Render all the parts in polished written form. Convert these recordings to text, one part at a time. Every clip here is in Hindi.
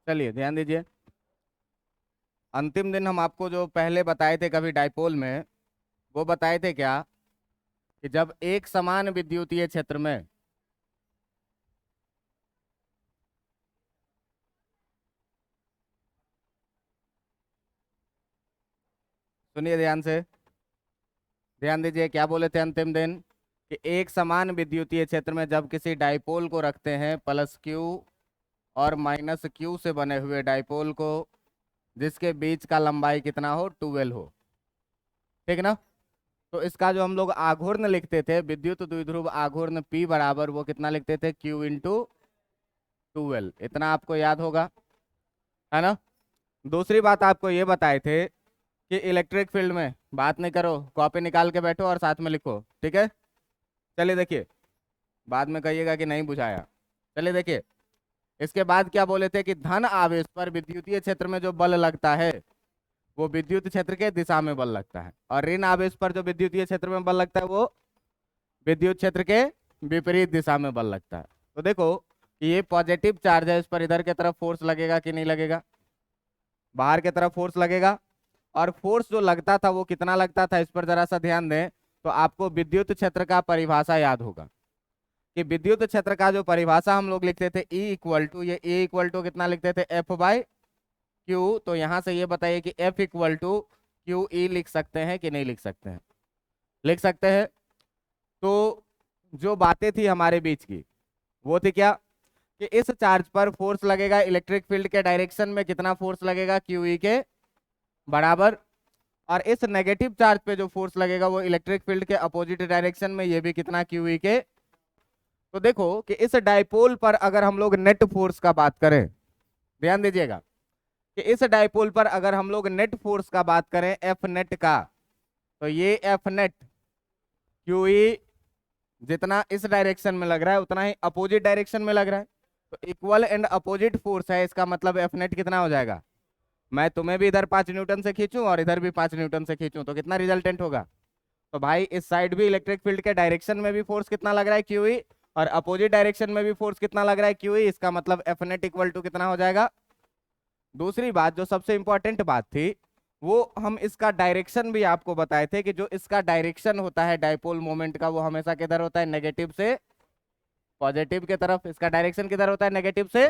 चलिए ध्यान दीजिए। अंतिम दिन हम आपको जो पहले बताए थे कभी डाइपोल में, वो बताए थे क्या, कि जब एक समान विद्युतीय क्षेत्र में सुनिए ध्यान से, ध्यान दीजिए, क्या बोले थे अंतिम दिन, कि एक समान विद्युतीय क्षेत्र में जब किसी डाइपोल को रखते हैं प्लस क्यू और माइनस क्यू से बने हुए डाइपोल को, जिसके बीच का लंबाई कितना हो, 12 हो, ठीक ना। तो इसका जो हम लोग आघूर्ण लिखते थे, विद्युत द्विध्रुव आघूर्ण P बराबर वो कितना लिखते थे, Q × 12, इतना आपको याद होगा, है ना। दूसरी बात आपको ये बताए थे कि इलेक्ट्रिक फील्ड में, बात नहीं करो, कॉपी निकाल के बैठो और साथ में लिखो, ठीक है। चलिए देखिए, बाद में कहिएगा कि नहीं बुझाया। चलिए देखिए, इसके बाद क्या बोले थे कि धन आवेश पर विद्युतीय क्षेत्र में जो बल लगता है वो विद्युत क्षेत्र के दिशा में बल लगता है, और ऋण आवेश पर जो विद्युतीय क्षेत्र में बल लगता है वो विद्युत क्षेत्र के विपरीत दिशा में बल लगता है। तो देखो कि ये पॉजिटिव चार्ज है, इस पर इधर की तरफ फोर्स लगेगा कि नहीं लगेगा, बाहर की तरफ फोर्स लगेगा। और फोर्स जो लगता था वो कितना लगता था, इस पर जरा सा ध्यान दें तो आपको विद्युत क्षेत्र का परिभाषा याद होगा, कि विद्युत क्षेत्र का जो परिभाषा हम लोग लिखते थे E इक्वल टू कितना लिखते थे, F/Q। तो यहां से ये बताइए कि F=QE लिख सकते हैं कि नहीं लिख सकते हैं, लिख सकते हैं। तो जो बातें थी हमारे बीच की वो थी क्या, कि इस चार्ज पर फोर्स लगेगा इलेक्ट्रिक फील्ड के डायरेक्शन में, कितना फोर्स लगेगा, QE के बराबर। और इस नेगेटिव चार्ज पे जो फोर्स लगेगा वो इलेक्ट्रिक फील्ड के अपोजिट डायरेक्शन में, ये भी कितना, QE के। तो देखो कि इस डाइपोल पर अगर हम लोग नेट फोर्स का बात करें, ध्यान दीजिएगा, कि इस डाइपोल पर अगर हम लोग नेट फोर्स का बात करें, एफ नेट का, तो ये एफ नेट QE जितना इस डायरेक्शन में लग रहा है उतना ही अपोजिट डायरेक्शन में लग रहा है, तो इक्वल एंड अपोजिट फोर्स है, इसका मतलब एफ नेट कितना हो जाएगा, मैं तुम्हें भी इधर 5 न्यूटन से खींचूं और इधर भी 5 न्यूटन से खींचूं तो कितना रिजल्टेंट होगा। तो भाई इस साइड भी इलेक्ट्रिक फील्ड के डायरेक्शन में भी फोर्स कितना लग रहा है, QE, और अपोजिट डायरेक्शन में भी फोर्स कितना लग रहा है, QE, इसका मतलब एफ नेट इक्वल टू कितना हो जाएगा। दूसरी बात जो सबसे इंपॉर्टेंट बात थी, वो हम इसका डायरेक्शन भी आपको बताए थे, कि जो इसका डायरेक्शन होता है डाइपोल मोमेंट का वो हमेशा किधर होता है, नेगेटिव से पॉजिटिव की तरफ, इसका डायरेक्शन किधर होता है, नेगेटिव से।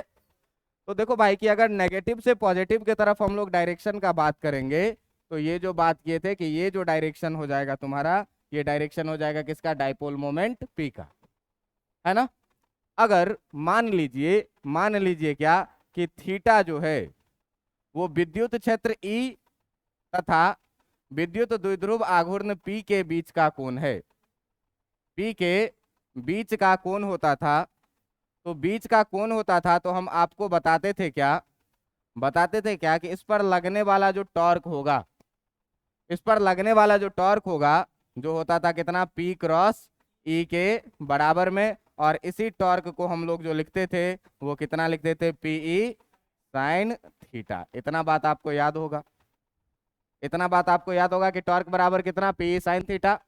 तो देखो भाई कि अगर नेगेटिव से पॉजिटिव की तरफ हम लोग डायरेक्शन का बात करेंगे, तो ये जो बात किए थे कि ये जो डायरेक्शन हो जाएगा तुम्हारा, ये डायरेक्शन हो जाएगा किसका, डाइपोल मोमेंट P का, है ना। अगर मान लीजिए क्या, कि थीटा जो है वो विद्युत क्षेत्र E तथा विद्युत द्विध्रुव आघूर्ण P के बीच का कोण है, P के बीच का कोण होता था। तो बीच का कोण होता था तो हम आपको बताते थे क्या कि इस पर लगने वाला जो टॉर्क होगा, इस पर लगने वाला जो टॉर्क होगा, जो होता था कितना, P×E के बराबर में। और इसी टॉर्क को हम लोग जो लिखते थे वो कितना लिखते थे, PE sin θ। इतना बात आपको याद होगा, इतना बात आपको याद होगा कि टॉर्क बराबर कितना, PE sin θ।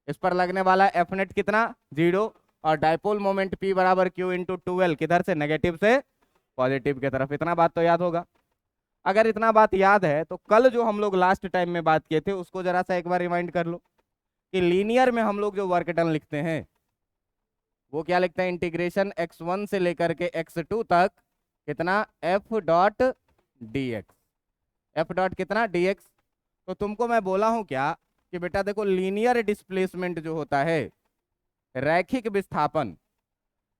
इस पर लगने वाला एफ नेट कितना, 0। और डाइपोल मोमेंट P बराबर Q×12, किधर से, नेगेटिव से पॉजिटिव की तरफ। इतना बात तो याद होगा। अगर इतना बात याद है तो कल जो हम लोग लास्ट टाइम में बात किए थे उसको जरा सा एक बार रिमाइंड कर लो, कि लीनियर में हम लोग जो वर्क डन लिखते हैं वो क्या लिखते हैं, इंटीग्रेशन x1 से लेकर के x2 तक कितना, F.dx, F. कितना, dx। तो तुमको मैं बोला हूं क्या, कि बेटा देखो लीनियर डिस्प्लेसमेंट जो होता है, रैखिक विस्थापन,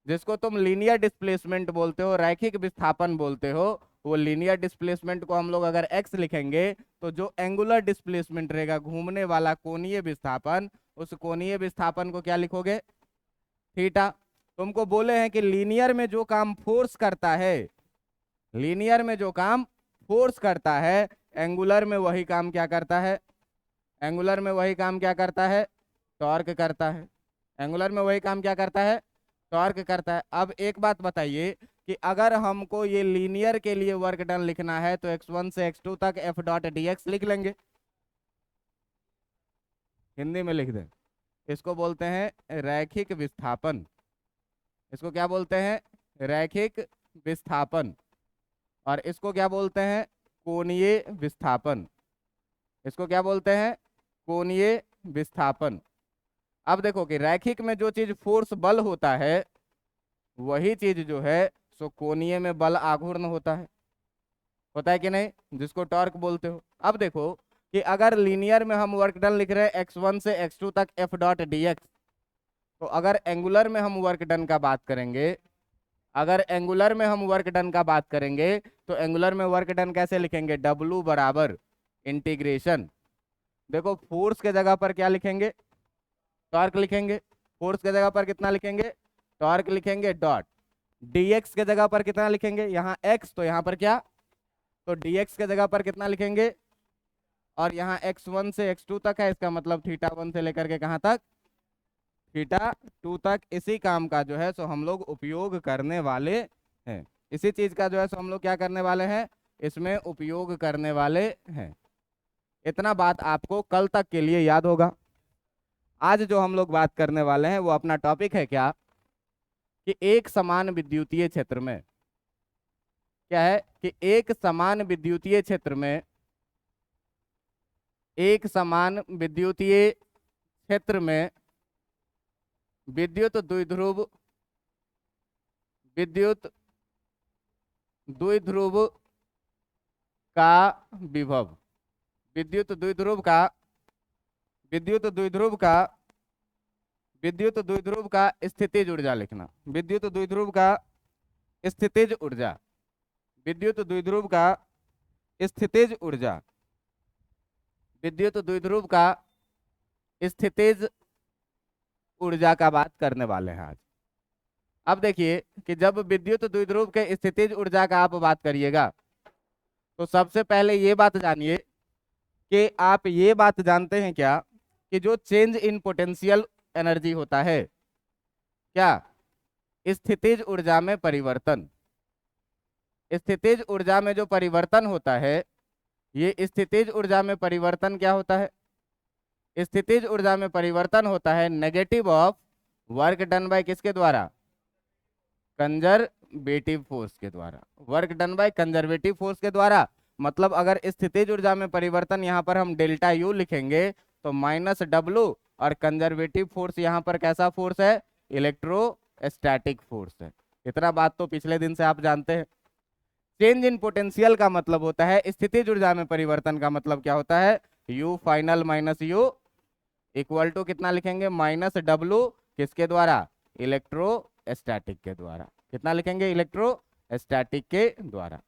जिसको तुम लीनियर डिस्प्लेसमेंट बोलते हो, रैखिक विस्थापन बोलते हो, वो लीनियर डिस्प्लेसमेंट को हम लोग अगर x लिखेंगे तो जो एंगुलर डिस्प्लेसमेंट रहेगा, घूमने वाला कोणीय विस्थापन, उस कोणीय विस्थापन को क्या लिखोगे, थीटा। तुमको बोले हैं कि लीनियर में जो काम फोर्स करता है, लीनियर में जो काम फोर्स करता है, एंगुलर में वही काम क्या करता है, एंगुलर में वही काम क्या करता है, टॉर्क करता है। एंगुलर में वही काम क्या करता है, टॉर्क करता है। अब एक बात बताइए कि अगर हमको ये लीनियर के लिए वर्क डन लिखना है तो x1 से x2 तक F.dx लिख लेंगे, हिंदी में लिख दें। इसको बोलते हैं रैखिक विस्थापन, इसको क्या बोलते हैं, रैखिक विस्थापन। और इसको क्या बोलते हैं? कोणीय विस्थापन। इसको क्या बोलते हैं? कोणीय विस्थापन। अब देखो कि रैखिक में जो चीज फोर्स बल होता है, वही चीज जो है सो कोणीय में बल आघूर्ण होता है कि नहीं, जिसको टॉर्क बोलते हो। अब देखो कि अगर लीनियर में हम वर्क डन लिख रहे हैं x1 से x2 तक F डॉट dx, तो अगर एंगुलर में हम वर्क डन का बात करेंगे, अगर एंगुलर में हम वर्क डन का बात करेंगे, तो एंगुलर में वर्क डन कैसे लिखेंगे? W बराबर इंटीग्रेशन, देखो फोर्स के जगह पर क्या लिखेंगे? टॉर्क लिखेंगे। फोर्स के जगह पर कितना लिखेंगे? टॉर्क लिखेंगे डॉट। dx के जगह पर कितना लिखेंगे? यहाँ x, तो यहाँ पर क्या? तो dx के जगह पर कितना लिखेंगे? और यहाँ x1 से x2 तक है, इसका मतलब θ1 से लेकर के कहाँ तक? θ2 तक। इसी काम का जो है सो हम लोग उपयोग करने वाले हैं। इसी चीज का जो है सो हम लोग क्या करने वाले हैं? इसमें उपयोग करने वाले हैं। इतना बात आपको कल तक के लिए याद होगा। आज जो हम लोग बात करने वाले हैं वो अपना टॉपिक है क्या? कि एक समान विद्युतीय क्षेत्र में, क्या है कि एक समान विद्युतीय क्षेत्र में, एक समान विद्युतीय क्षेत्र में विद्युत द्विध्रुव, विद्युत द्विध्रुव का विभव, विद्युत द्विध्रुव का, विद्युत द्विध्रुव का, विद्युत द्विध्रुव का स्थितिज ऊर्जा लिखना। विद्युत द्विध्रुव का स्थितिज ऊर्जा, विद्युत द्विध्रुव का स्थितिज ऊर्जा, विद्युत द्विध्रुव का स्थितिज ऊर्जा का बात करने वाले हैं आज। अब देखिए कि जब विद्युत द्विध्रुव के स्थितिज ऊर्जा का आप बात करिएगा, तो सबसे पहले ये बात जानिए कि आप ये बात जानते हैं क्या कि जो चेंज इन पोटेंशियल एनर्जी होता है, क्या? स्थितिज ऊर्जा में परिवर्तन। स्थितिज ऊर्जा में जो परिवर्तन होता है, ये स्थितिज ऊर्जा में परिवर्तन क्या होता है? स्थितिज ऊर्जा में परिवर्तन होता है negative of work done by किसके द्वारा? कंजर्वेटिव फोर्स के द्वारा। Work done by conservative force के द्वारा। मतलब अगर स्थितिज ऊर्जा में परिवर्तन यहाँ पर हम डेल्टा यू लिखेंगे तो -W, और कंजर्वेटिव फोर्स यहाँ पर कैसा फोर्स है? इलेक्ट्रोस्टैटिक फोर्स है। इतना बात तो पिछले दिन से आप जानते हैं। चेंज इन पोटेंशियल का मतलब होता है, स्थितिज ऊर्जा में परिवर्तन का मतलब क्या होता है? U final minus U equal to कितना लिखेंगे? -W किसके द्वारा? इलेक्ट्रोस्टैटिक के द्वारा। कितना लिखेंगे? इलेक्ट्रोस्टैटिक के द्वारा।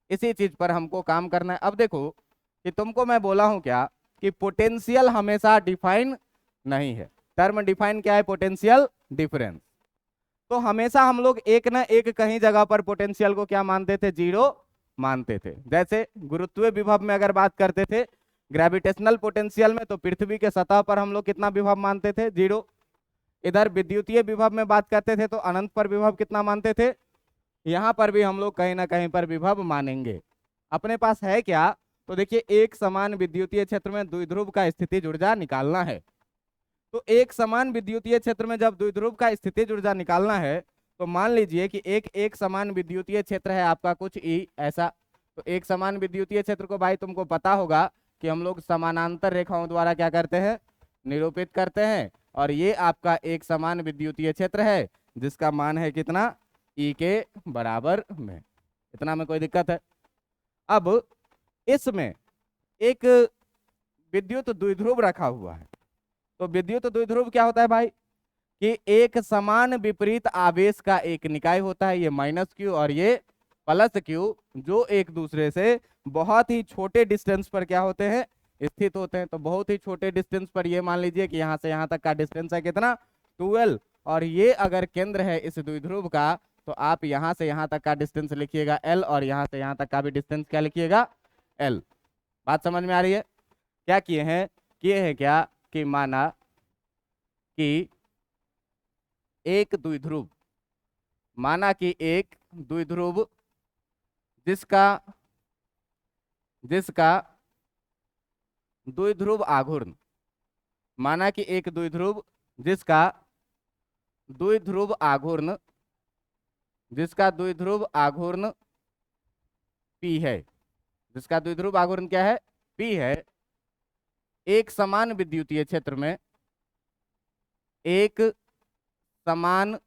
इसी चीज पर हमको काम करना है। अब देखो कि तुमको मैं बोला हूं क्या कि पोटेंशियल हमेशा डिफाइन नहीं है। टर्म डिफाइन क्या है? Potential difference. तो हमेशा हम लोग एक ना एक कहीं जगह पर पोटेंशियल को क्या मानते थे? जीरो मानते थे। जैसे गुरुत्वीय विभव में अगर बात करते थे, ग्रेविटेशनल पोटेंशियल में, तो पृथ्वी के सतह पर हम लोग कितना विभव मानते थे? जीरो। इधर विद्युतीय विभव में बात करते थे तो अनंत पर विभव कितना मानते थे? यहाँ पर भी हम लोग कहीं ना कहीं पर विभव मानेंगे। अपने पास है क्या? तो देखिए, एक समान विद्युतीय क्षेत्र में द्विध्रुव का स्थितिज ऊर्जा निकालना है। तो एक समान विद्युतीय क्षेत्र में जब द्विध्रुव का स्थितिज ऊर्जा निकालना है, तो मान लीजिए कि एक समान विद्युतीय क्षेत्र है आपका कुछ ई ऐसा। तो एक समान विद्युतीय क्षेत्र को भाई तुमको पता होगा कि हम लोग समानांतर रेखाओं द्वारा क्या करते हैं? निरूपित करते हैं। और ये आपका एक समान विद्युतीय क्षेत्र है जिसका मान है कितना? ई के बराबर में। इतना में कोई दिक्कत है? अब इसमें एक विद्युत द्विध्रुव रखा हुआ है। तो विद्युत द्विध्रुव क्या होता है भाई? कि एक समान विपरीत आवेश का एक निकाय होता है, ये -Q और ये +Q, जो एक दूसरे से बहुत ही छोटे डिस्टेंस पर क्या होते हैं? स्थित होते हैं। तो बहुत ही छोटे डिस्टेंस पर, ये मान लीजिए कि यहाँ से यहाँ तक का डिस्टेंस है कितना? 12। और ये अगर केंद्र है इस द्विध्रुव का, तो आप यहाँ से यहाँ तक का डिस्टेंस लिखिएगा L, और यहाँ से यहाँ तक का भी डिस्टेंस क्या लिखिएगा? L। बात समझ में आ रही है? क्या किए हैं? किए हैं क्या कि माना कि एक द्विध्रुव, माना कि एक द्विध्रुव जिसका जिसका द्विध्रुव आघूर्ण, माना कि एक द्विध्रुव जिसका द्विध्रुव आघूर्ण, जिसका द्विध्रुव आघूर्ण पी है, जिसका द्विध्रुव आघूर्ण क्या है, पी है, एक समान विद्युतीय क्षेत्र में, एक समान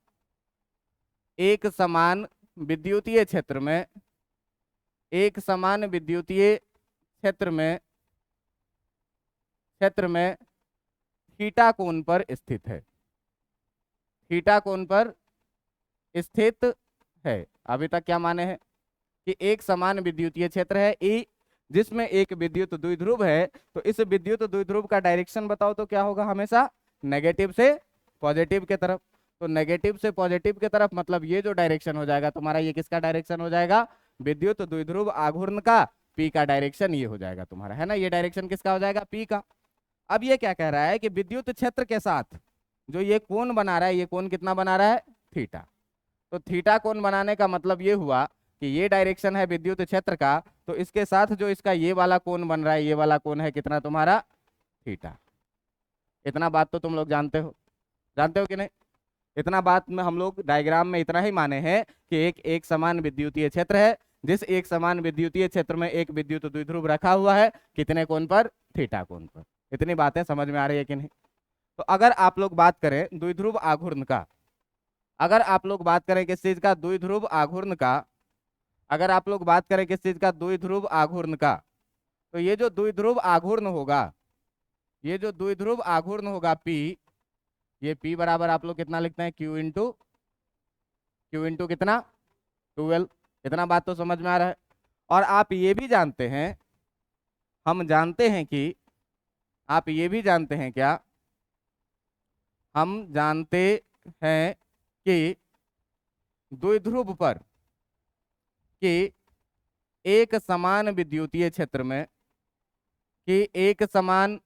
एक समान विद्युतीय क्षेत्र में, एक समान विद्युतीय क्षेत्र में थीटा कोण पर स्थित है, थीटा कोण पर स्थित है। अभी तक क्या माने हैं कि एक समान विद्युतीय क्षेत्र है ई, जिसमें एक विद्युत द्विध्रुव है, तो इस विद्युत द्विध्रुव का डायरेक्शन बताओ तो क्या होगा, हमेशा नेगेटिव से पॉजिटिव के तरफ। तो नेगेटिव से पॉजिटिव के तरफ मतलब ये जो डायरेक्शन हो जाएगा तुम्हारा, ये किसका डायरेक्शन हो जाएगा, विद्युत द्विध्रुव आघूर्ण का, पी का डायरेक्शन ये हो जाएगा तुम्हारा, है ना, ये डायरेक्शन किसका हो जाएगा, पी का। अब ये क्या कह रहा है कि विद्युत क्षेत्र के साथ जो ये कोण बना रहा है, ये कोण कितना बना रहा है, थीटा। तो थीटा कोण बनाने का मतलब ये हुआ कि ये डायरेक्शन है विद्युत क्षेत्र का, तो इसके साथ जो इसका ये वाला कोण बन रहा है, ये वाला कोण है कितना तुम्हारा, थीटा। इतना बात तो तुम लोग जानते हो कि नहीं। इतना बात में हम लोग डायग्राम में इतना ही माने हैं कि एक समान विद्युतीय क्षेत्र है, जिस एक समान विद्युतीय क्षेत्र में एक विद्युत द्विध्रुव रखा हुआ है, कितने कोण पर, थीटा कोण पर। इतनी बातें समझ में आ रही है कि नहीं। तो अगर आप लोग बात करें द्विध्रुव आघूर्ण का, अगर आप लोग बात करें किस चीज का, द्विध्रुव आघूर्ण का, अगर आप लोग बात करें किस चीज का, द्विध्रुव आघूर्ण का, तो ये जो द्विध्रुव आघूर्ण होगा, ये जो द्विध्रुव आघूर्ण होगा पी, ये पी बराबर आप लोग कितना लिखते हैं, क्यू इंटू कितना, 12। इतना बात तो समझ में आ रहा है। और आप ये भी जानते हैं, हम जानते हैं कि, आप ये भी जानते हैं क्या, हम जानते हैं कि द्विध्रुव पर, कि एक समान विद्युतीय क्षेत्र में, कि एक समान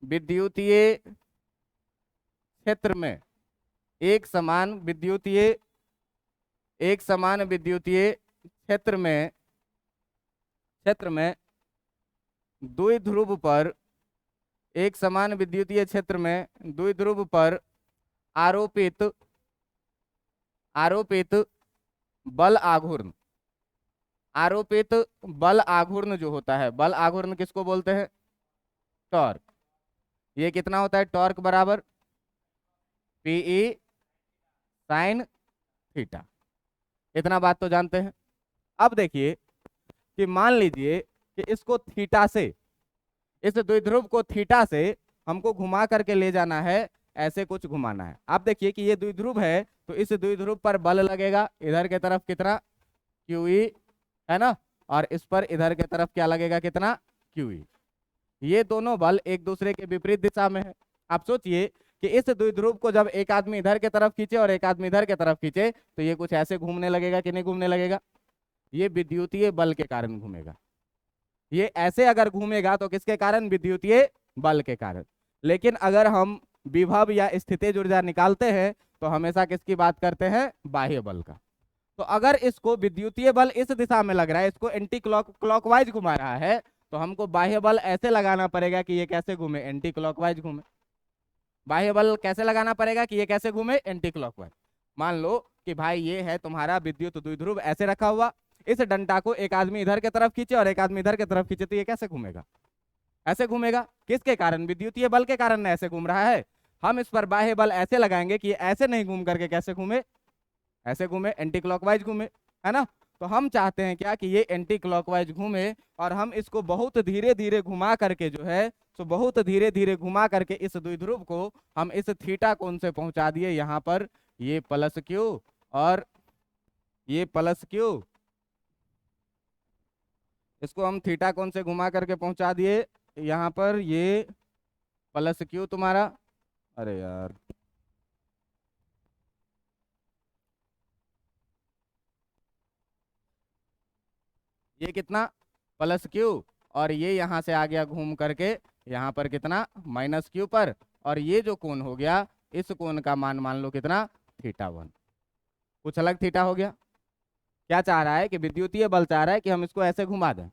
विद्युतीय क्षेत्र में, एक समान विद्युतीय क्षेत्र में द्विध्रुव पर, एक समान विद्युतीय क्षेत्र में द्विध्रुव पर आरोपित बल आघूर्ण, आरोपित बल आघूर्ण जो होता है, बल आघूर्ण किसको बोलते हैं, टॉर्क। ये कितना होता है, टॉर्क बराबर पीई साइन थीटा। इतना बात तो जानते हैं। अब देखिए कि मान लीजिए कि इसको थीटा से, इस द्विध्रुव को थीटा से हमको घुमा करके ले जाना है, ऐसे कुछ घुमाना है। आप देखिए कि ये द्विध्रुव है, तो इस द्विध्रुव पर बल लगेगा इधर के तरफ कितना, क्यूई, है ना, और इस पर इधर के तरफ क्या लगेगा, कितना, क्यूई। ये दोनों बल एक दूसरे के विपरीत दिशा में है। आप सोचिए कि इस द्विध्रुव को जब एक आदमी इधर के तरफ खींचे और एक आदमी इधर के तरफ खींचे, तो ये कुछ ऐसे घूमने लगेगा कि नहीं घूमने लगेगा, ये विद्युतीय बल के कारण घूमेगा। ये ऐसे अगर घूमेगा तो किसके कारण, विद्युतीय बल के कारण। लेकिन अगर हम विभव या स्थितिज ऊर्जा निकालते हैं तो हमेशा किसकी बात करते हैं, बाह्य बल का। तो अगर इसको विद्युतीय बल इस दिशा में लग रहा है, इसको एंटी क्लॉकवाइज घुमा रहा है, तो हमको बाह्य बल ऐसे लगाना पड़ेगा कि ये कैसे घूमे, एंटी क्लॉकवाइज घूमे। बाह्य बल कैसे लगाना पड़ेगा कि ये कैसे घूमे, एंटी क्लॉकवाइज। मान लो कि भाई ये है तुम्हारा विद्युत द्विध्रुव ऐसे रखा हुआ, इस डंडा को एक आदमी इधर के तरफ खींचे और एक आदमी इधर के तरफ खींचे, तो ये कैसे घूमेगा, ऐसे घूमेगा। किसके कारण, विद्युतीय बल के कारण ऐसे घूम रहा है। हम इस पर बाह्य बल ऐसे लगाएंगे कि ऐसे नहीं घूम करके कैसे घूमे, ऐसे घूमे, एंटी क्लॉकवाइज घूमे, है ना। तो हम चाहते हैं क्या कि ये एंटी क्लॉकवाइज घूमे, और हम इसको बहुत धीरे धीरे घुमा करके जो है, तो बहुत धीरे धीरे घुमा करके इस द्विध्रुव को हम इस थीटा कोण से पहुंचा दिए यहाँ पर, ये प्लस क्यू और ये प्लस क्यू, इसको हम थीटा कोण से घुमा करके पहुंचा दिए यहाँ पर, ये प्लस क्यू तुम्हारा, अरे यार ये कितना, प्लस क्यू, और ये यहाँ से आ गया घूम करके यहाँ पर कितना, माइनस क्यू पर, और ये जो कोण हो गया, इस कोण का मान मान लो कितना, θ1। कुछ अलग थीटा हो गया। क्या चाह रहा है कि विद्युतीय बल चाह रहा है कि हम इसको ऐसे घुमा दें,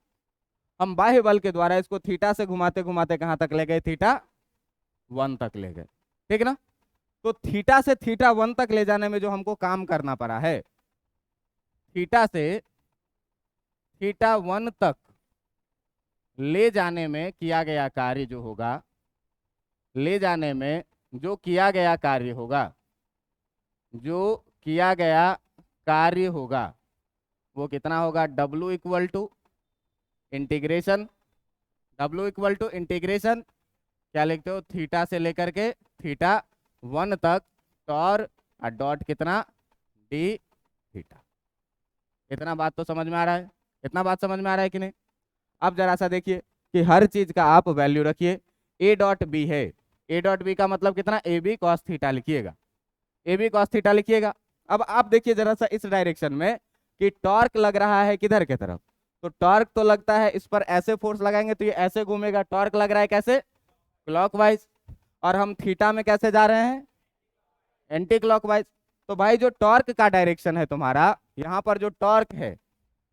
हम बाह्य बल के द्वारा इसको थीटा से घुमाते घुमाते कहाँ तक ले गए, θ1 तक ले गए, ठीक ना। तो थीटा से θ1 तक ले जाने में जो हमको काम करना पड़ा है, थीटा से थीटा 1 तक ले जाने में किया गया कार्य जो होगा, ले जाने में जो किया गया कार्य होगा, जो किया गया कार्य होगा वो कितना होगा? W equal to integration, W equal to integration क्या लिखते हो? थीटा से लेकर के थीटा 1 तक टॉर और डॉट कितना? D theta. इतना बात तो समझ में आ रहा है? इतना बात समझ में आ रहा है कि नहीं? अब जरा सा देखिए कि हर चीज का आप वैल्यू रखिए। ए डॉट बी है, ए डॉट बी का मतलब कितना? ए बी कॉस थीटा लिखिएगा, ए बी कॉस थीटा लिखिएगा। अब आप देखिए जरा सा इस डायरेक्शन में कि टॉर्क लग रहा है किधर के तरफ, तो टॉर्क तो लगता है इस पर, ऐसे फोर्स लगाएंगे तो ये ऐसे घूमेगा, टॉर्क लग रहा है कैसे? क्लॉकवाइज। और हम थीटा में कैसे जा रहे हैं? Anti clockwise. तो भाई जो टॉर्क का डायरेक्शन है तुम्हारा, यहाँ पर जो टॉर्क है,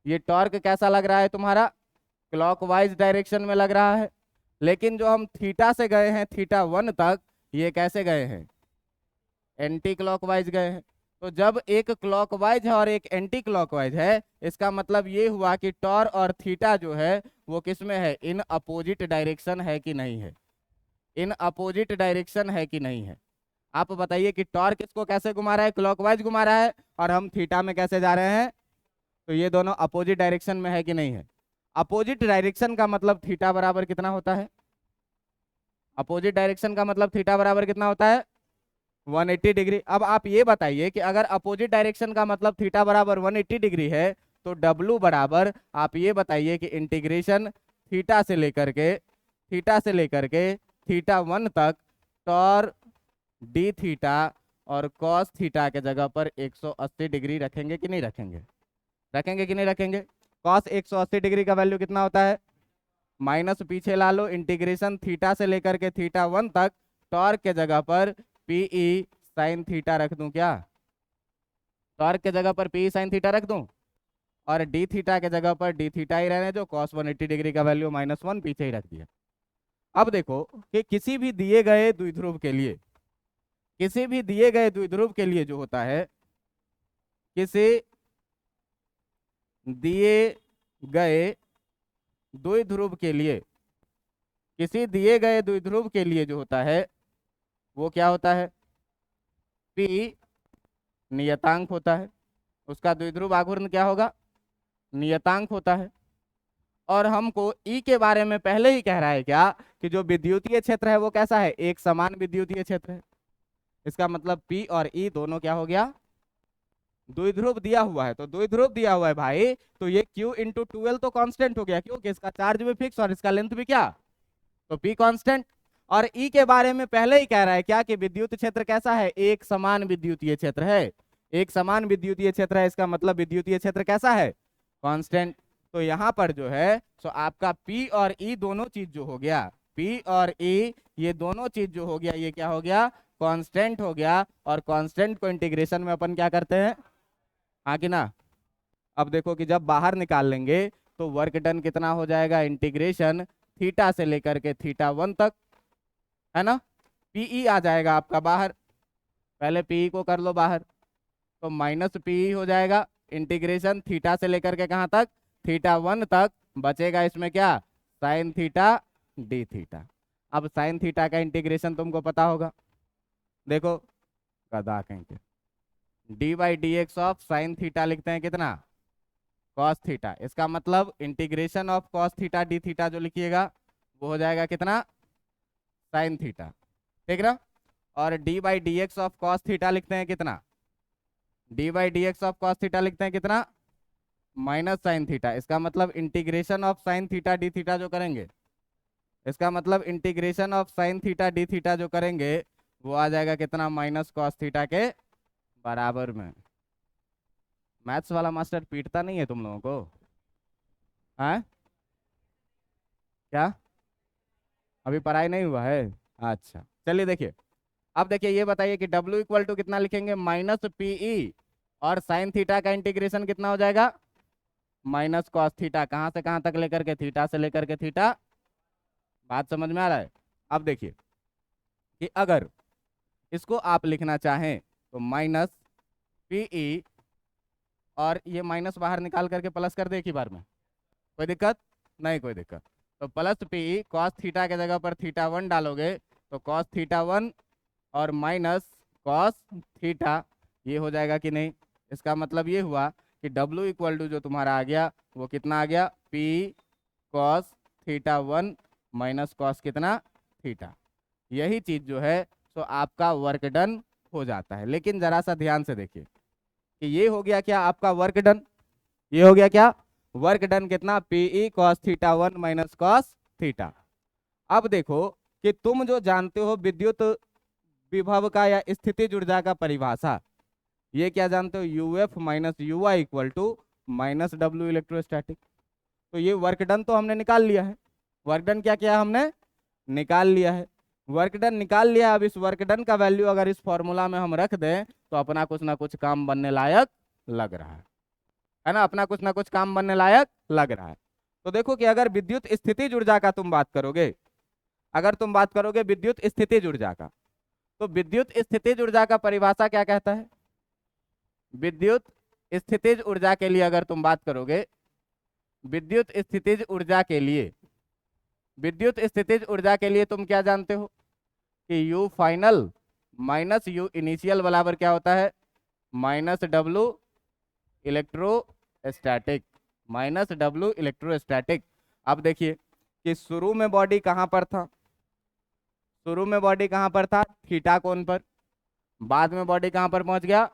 ये टॉर्क कैसा लग रहा है तुम्हारा? क्लॉकवाइज डायरेक्शन में लग रहा है। लेकिन जो हम थीटा से गए हैं थीटा 1 तक, ये कैसे गए हैं? एंटी क्लॉकवाइज गए हैं। तो जब एक क्लॉकवाइज है और एक एंटी क्लॉकवाइज है, इसका मतलब ये हुआ कि टॉर और थीटा जो है वो किस में है? इन अपोजिट डायरेक्शन है कि नहीं है? इन अपोजिट डायरेक्शन है कि नहीं है? आप बताइए कि टॉर किसको कैसे घुमा रहा है? क्लॉकवाइज घुमा रहा है। और हम थीटा में कैसे जा रहे हैं? तो ये दोनों अपोजिट डायरेक्शन में है कि नहीं है? अपोजिट डायरेक्शन का मतलब थीटा बराबर कितना होता है? अपोजिट डायरेक्शन का मतलब थीटा बराबर कितना होता है? 180 डिग्री। अब आप ये बताइए कि अगर अपोजिट डायरेक्शन का मतलब थीटा बराबर 180 डिग्री है, तो W बराबर, आप ये बताइए कि इंटीग्रेशन थीटा से लेकर के थीटा 1 तक टॉर डी थीटा और कॉस थीटा के जगह पर 180 डिग्री रखेंगे कि नहीं रखेंगे? रखेंगे कि नहीं रखेंगे? कॉस 180 डिग्री का वैल्यू कितना होता है? माइनस पीछे ला लो, इंटीग्रेशन थीटा से लेकर के थीटा 1 तक टॉर्क के जगह पर पीई साइन थीटा रख दूं क्या? टॉर्क के जगह पर पीई साइन थीटा रख दूं और डी थीटा के जगह पर डी थीटा ही रहने जो, कॉस 180 डिग्री का वैल्यू -1 पीछे ही रख दिया। अब देखो कि किसी भी दिए गए द्विध्रुव के लिए, किसी भी दिए गए द्विध्रुव के लिए जो होता है, किसी दिए गए द्विध्रुव के लिए, किसी दिए गए द्विध्रुव के लिए जो होता है वो क्या होता है? P नियतांक होता है। उसका द्विध्रुव आघूर्ण क्या होगा? नियतांक होता है। और हमको E के बारे में पहले ही कह रहा है क्या कि जो विद्युतीय क्षेत्र है वो कैसा है? एक समान विद्युतीय क्षेत्र है। इसका मतलब P और E दोनों क्या हो गया? द्विध्रुव दिया हुआ है। तो द्विध्रुव दिया हुआ है भाई, तो ये Q इंटू 12 तो कांस्टेंट हो गया, क्योंकि इसका चार्ज भी फिक्स और इसका लेंथ भी क्या? तो P कांस्टेंट। और E के बारे में पहले ही कह रहा है क्या कि विद्युत क्षेत्र कैसा है? एक समान विद्युतीय क्षेत्र है। एक समान विद्युतीय क्षेत्र है, इसका मतलब विद्युतीय क्षेत्र कैसा है? कांस्टेंट। तो यहाँ पर जो है सो आपका P और E दोनों चीज जो हो गया, P और E ये दोनों चीज जो हो गया, ये क्या हो गया? कांस्टेंट हो गया। और कांस्टेंट को इंटीग्रेशन में अपन क्या करते हैं? हाँ कि ना? अब देखो कि जब बाहर निकाल लेंगे तो वर्क डन कितना हो जाएगा? इंटीग्रेशन थीटा से लेकर के थीटा 1 तक, है ना? पीई आ जाएगा आपका बाहर, पहले पीई को कर लो बाहर, तो माइनस पीई हो जाएगा। इंटीग्रेशन थीटा से लेकर के कहाँ तक? थीटा 1 तक। बचेगा इसमें क्या? Sine theta D theta. अब साइन थीटा का इंटीग्रेशन तुमको पता होगा, देखो गधा कहीं के, D by D x of sine theta लिखते हैं कितना? Cos theta. इसका मतलब integration of cos theta D theta जो लिखिएगा वो हो जाएगा कितना? साइन थीटा, ठीक ना? और D by D x of cos theta लिखते हैं कितना? D by D x of cos theta लिखते हैं कितना? Minus sine theta. इसका मतलब integration of sine theta D theta जो करेंगे, इसका मतलब integration of sine theta D theta जो करेंगे वो आ जाएगा कितना? माइनस कॉस थीटा के बराबर में। मैथ्स वाला मास्टर पीटता नहीं है तुम लोगों को? हाँ क्या अभी पढ़ाई नहीं हुआ है? अच्छा चलिए देखिए, अब देखिए ये बताइए कि W इक्वल टू कितना लिखेंगे? -PE। और साइन थीटा का इंटीग्रेशन कितना हो जाएगा? Minus cos theta. कहाँ से कहाँ तक लेकर के? थीटा से लेकर के थीटा। बात समझ में आ रहा है? अब देखिए कि अगर इसको आप लिखना चाहें तो -PE, और ये माइनस बाहर निकाल करके प्लस कर दे एक ही बार में, कोई दिक्कत नहीं, कोई दिक्कत। तो प्लस पी कॉस थीटा के जगह पर थीटा वन डालोगे तो कॉस थीटा वन और माइनस कॉस थीटा, ये हो जाएगा कि नहीं। इसका मतलब ये हुआ कि W इक्वल टू जो तुम्हारा आ गया वो कितना आ गया, P cos theta one minus cos कितना थीटा। यही चीज जो है तो आपका वर्क डन हो जाता है। लेकिन जरा सा ध्यान से देखिए कि ये हो गया क्या आपका वर्क डन, ये हो गया क्या वर्क डन कितना, Pe cos theta one minus cos theta. अब देखो कि तुम जो जानते हो विद्युत विभव का या स्थितिज ऊर्जा का परिभाषा, ये क्या जानते हो, UF minus U I equal to minus W electrostatic. तो ये वर्क डन तो हमने निकाल लिया है, वर्क डन क्या किया हमने, निकाल लिया है। वर्क डन निकाल लिया। अब इस वर्क डन का वैल्यू अगर इस फॉर्मूला में हम रख दें तो अपना कुछ ना कुछ काम बनने लायक लग रहा है ना, अपना कुछ ना कुछ काम बनने लायक लग रहा है। तो देखो कि अगर विद्युत स्थितिज ऊर्जा का तुम बात करोगे, अगर तुम बात करोगे विद्युत स्थितिज ऊर्जा का, तो विद्युत स्थितिज ऊर्जा का परिभाषा क्या कहता है, विद्युत स्थितिज ऊर्जा के लिए अगर तुम बात करोगे, विद्युत स्थितिज ऊर्जा के लिए, विद्युत स्थितिज ऊर्जा के लिए तुम क्या जानते हो कि you final minus you initial बराबर क्या होता है, minus W electrostatic, minus W electrostatic. अब देखिए कि शुरू में बॉडी कहां पर था, शुरू में बॉडी कहां पर था, थीटा कोण पर, बाद में बॉडी कहां पर पहुंच गया,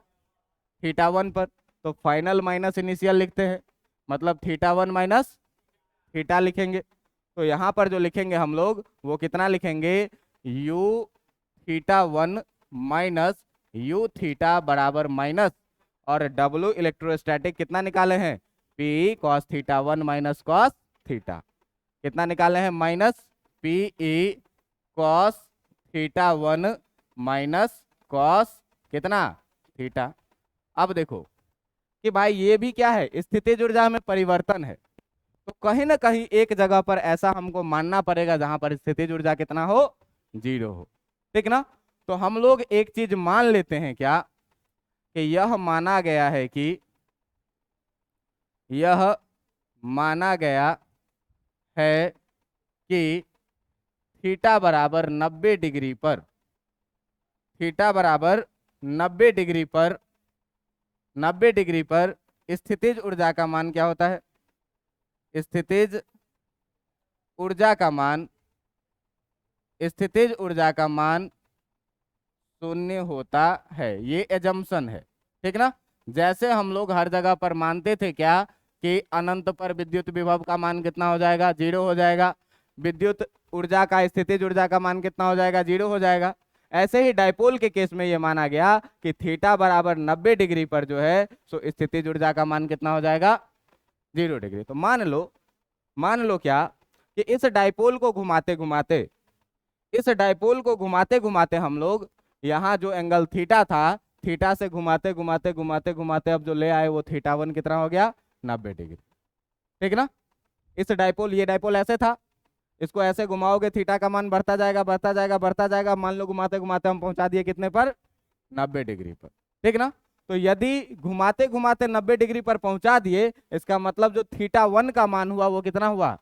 थीटा वन पर। तो फाइनल माइनस इनिशियल लिखते हैं, मतलब थीटा वन माइनस थीटा लिखेंगे। तो यहाँ पर जो लिखेंगे हम लोग वो कितना लिखेंगे, you theta one minus you theta बराबर माइनस, और डब्लू इलेक्ट्रोस्टैटिक कितना निकाले हैं, P cos theta one minus cos theta, कितना निकाले हैं, minus P E cos theta one minus cos कितना थीटा। अब देखो कि भाई ये भी क्या है, स्थितिज ऊर्जा में परिवर्तन है। तो कहीं ना कहीं एक जगह पर ऐसा हमको मानना पड़ेगा जहां पर स्थितिज ऊर्जा कितना हो, जीरो हो, ठीक ना। तो हम लोग एक चीज मान लेते हैं क्या, कि यह माना गया है कि, यह माना गया है कि थीटा बराबर 90 डिग्री पर, थीटा बराबर 90 डिग्री पर, 90 डिग्री पर स्थितिज ऊर्जा का मान क्या होता है, स्थितिज ऊर्जा का मान, स्थितिज ऊर्जा का मान शून्य होता है, ये एजम्पशन है, ठीक ना। जैसे हम लोग हर जगह पर मानते थे क्या कि अनंत पर विद्युत विभव का मान कितना हो जाएगा, जीरो हो जाएगा, विद्युत ऊर्जा का स्थितिज ऊर्जा का मान कितना हो जाएगा, जीरो हो जाएगा। ऐसे ही डाइपोल के केस में ये माना गया कि थीटा बराबर 90 डिग्री पर जो है सो स्थितिज ऊर्जा का मान कितना हो जाएगा, 0 डिग्री। तो मान लो क्या कि इस डाइपोल को घुमाते घुमाते, इस डाइपोल को घुमाते घुमाते हम लोग यहाँ जो एंगल थीटा था, थीटा से घुमाते घुमाते घुमाते घुमाते अब जो ले आए वो थीटा वन कितना हो गया, 90 डिग्री, ठीक ना। इस डाइपोल, ये डाइपोल ऐसे था, इसको ऐसे घुमाओगे थीटा का मान बढ़ता जाएगा बढ़ता जाएगा बढ़ता जाएगा, मान लो घुमाते घुमाते हम पहुंचा दिए कितने पर, 90 डिग्री पर, ठीक ना। तो यदि घुमाते घुमाते 90 डिग्री पर पहुंचा दिए, इसका मतलब जो थीटा वन का मान हुआ वो कितना हुआ,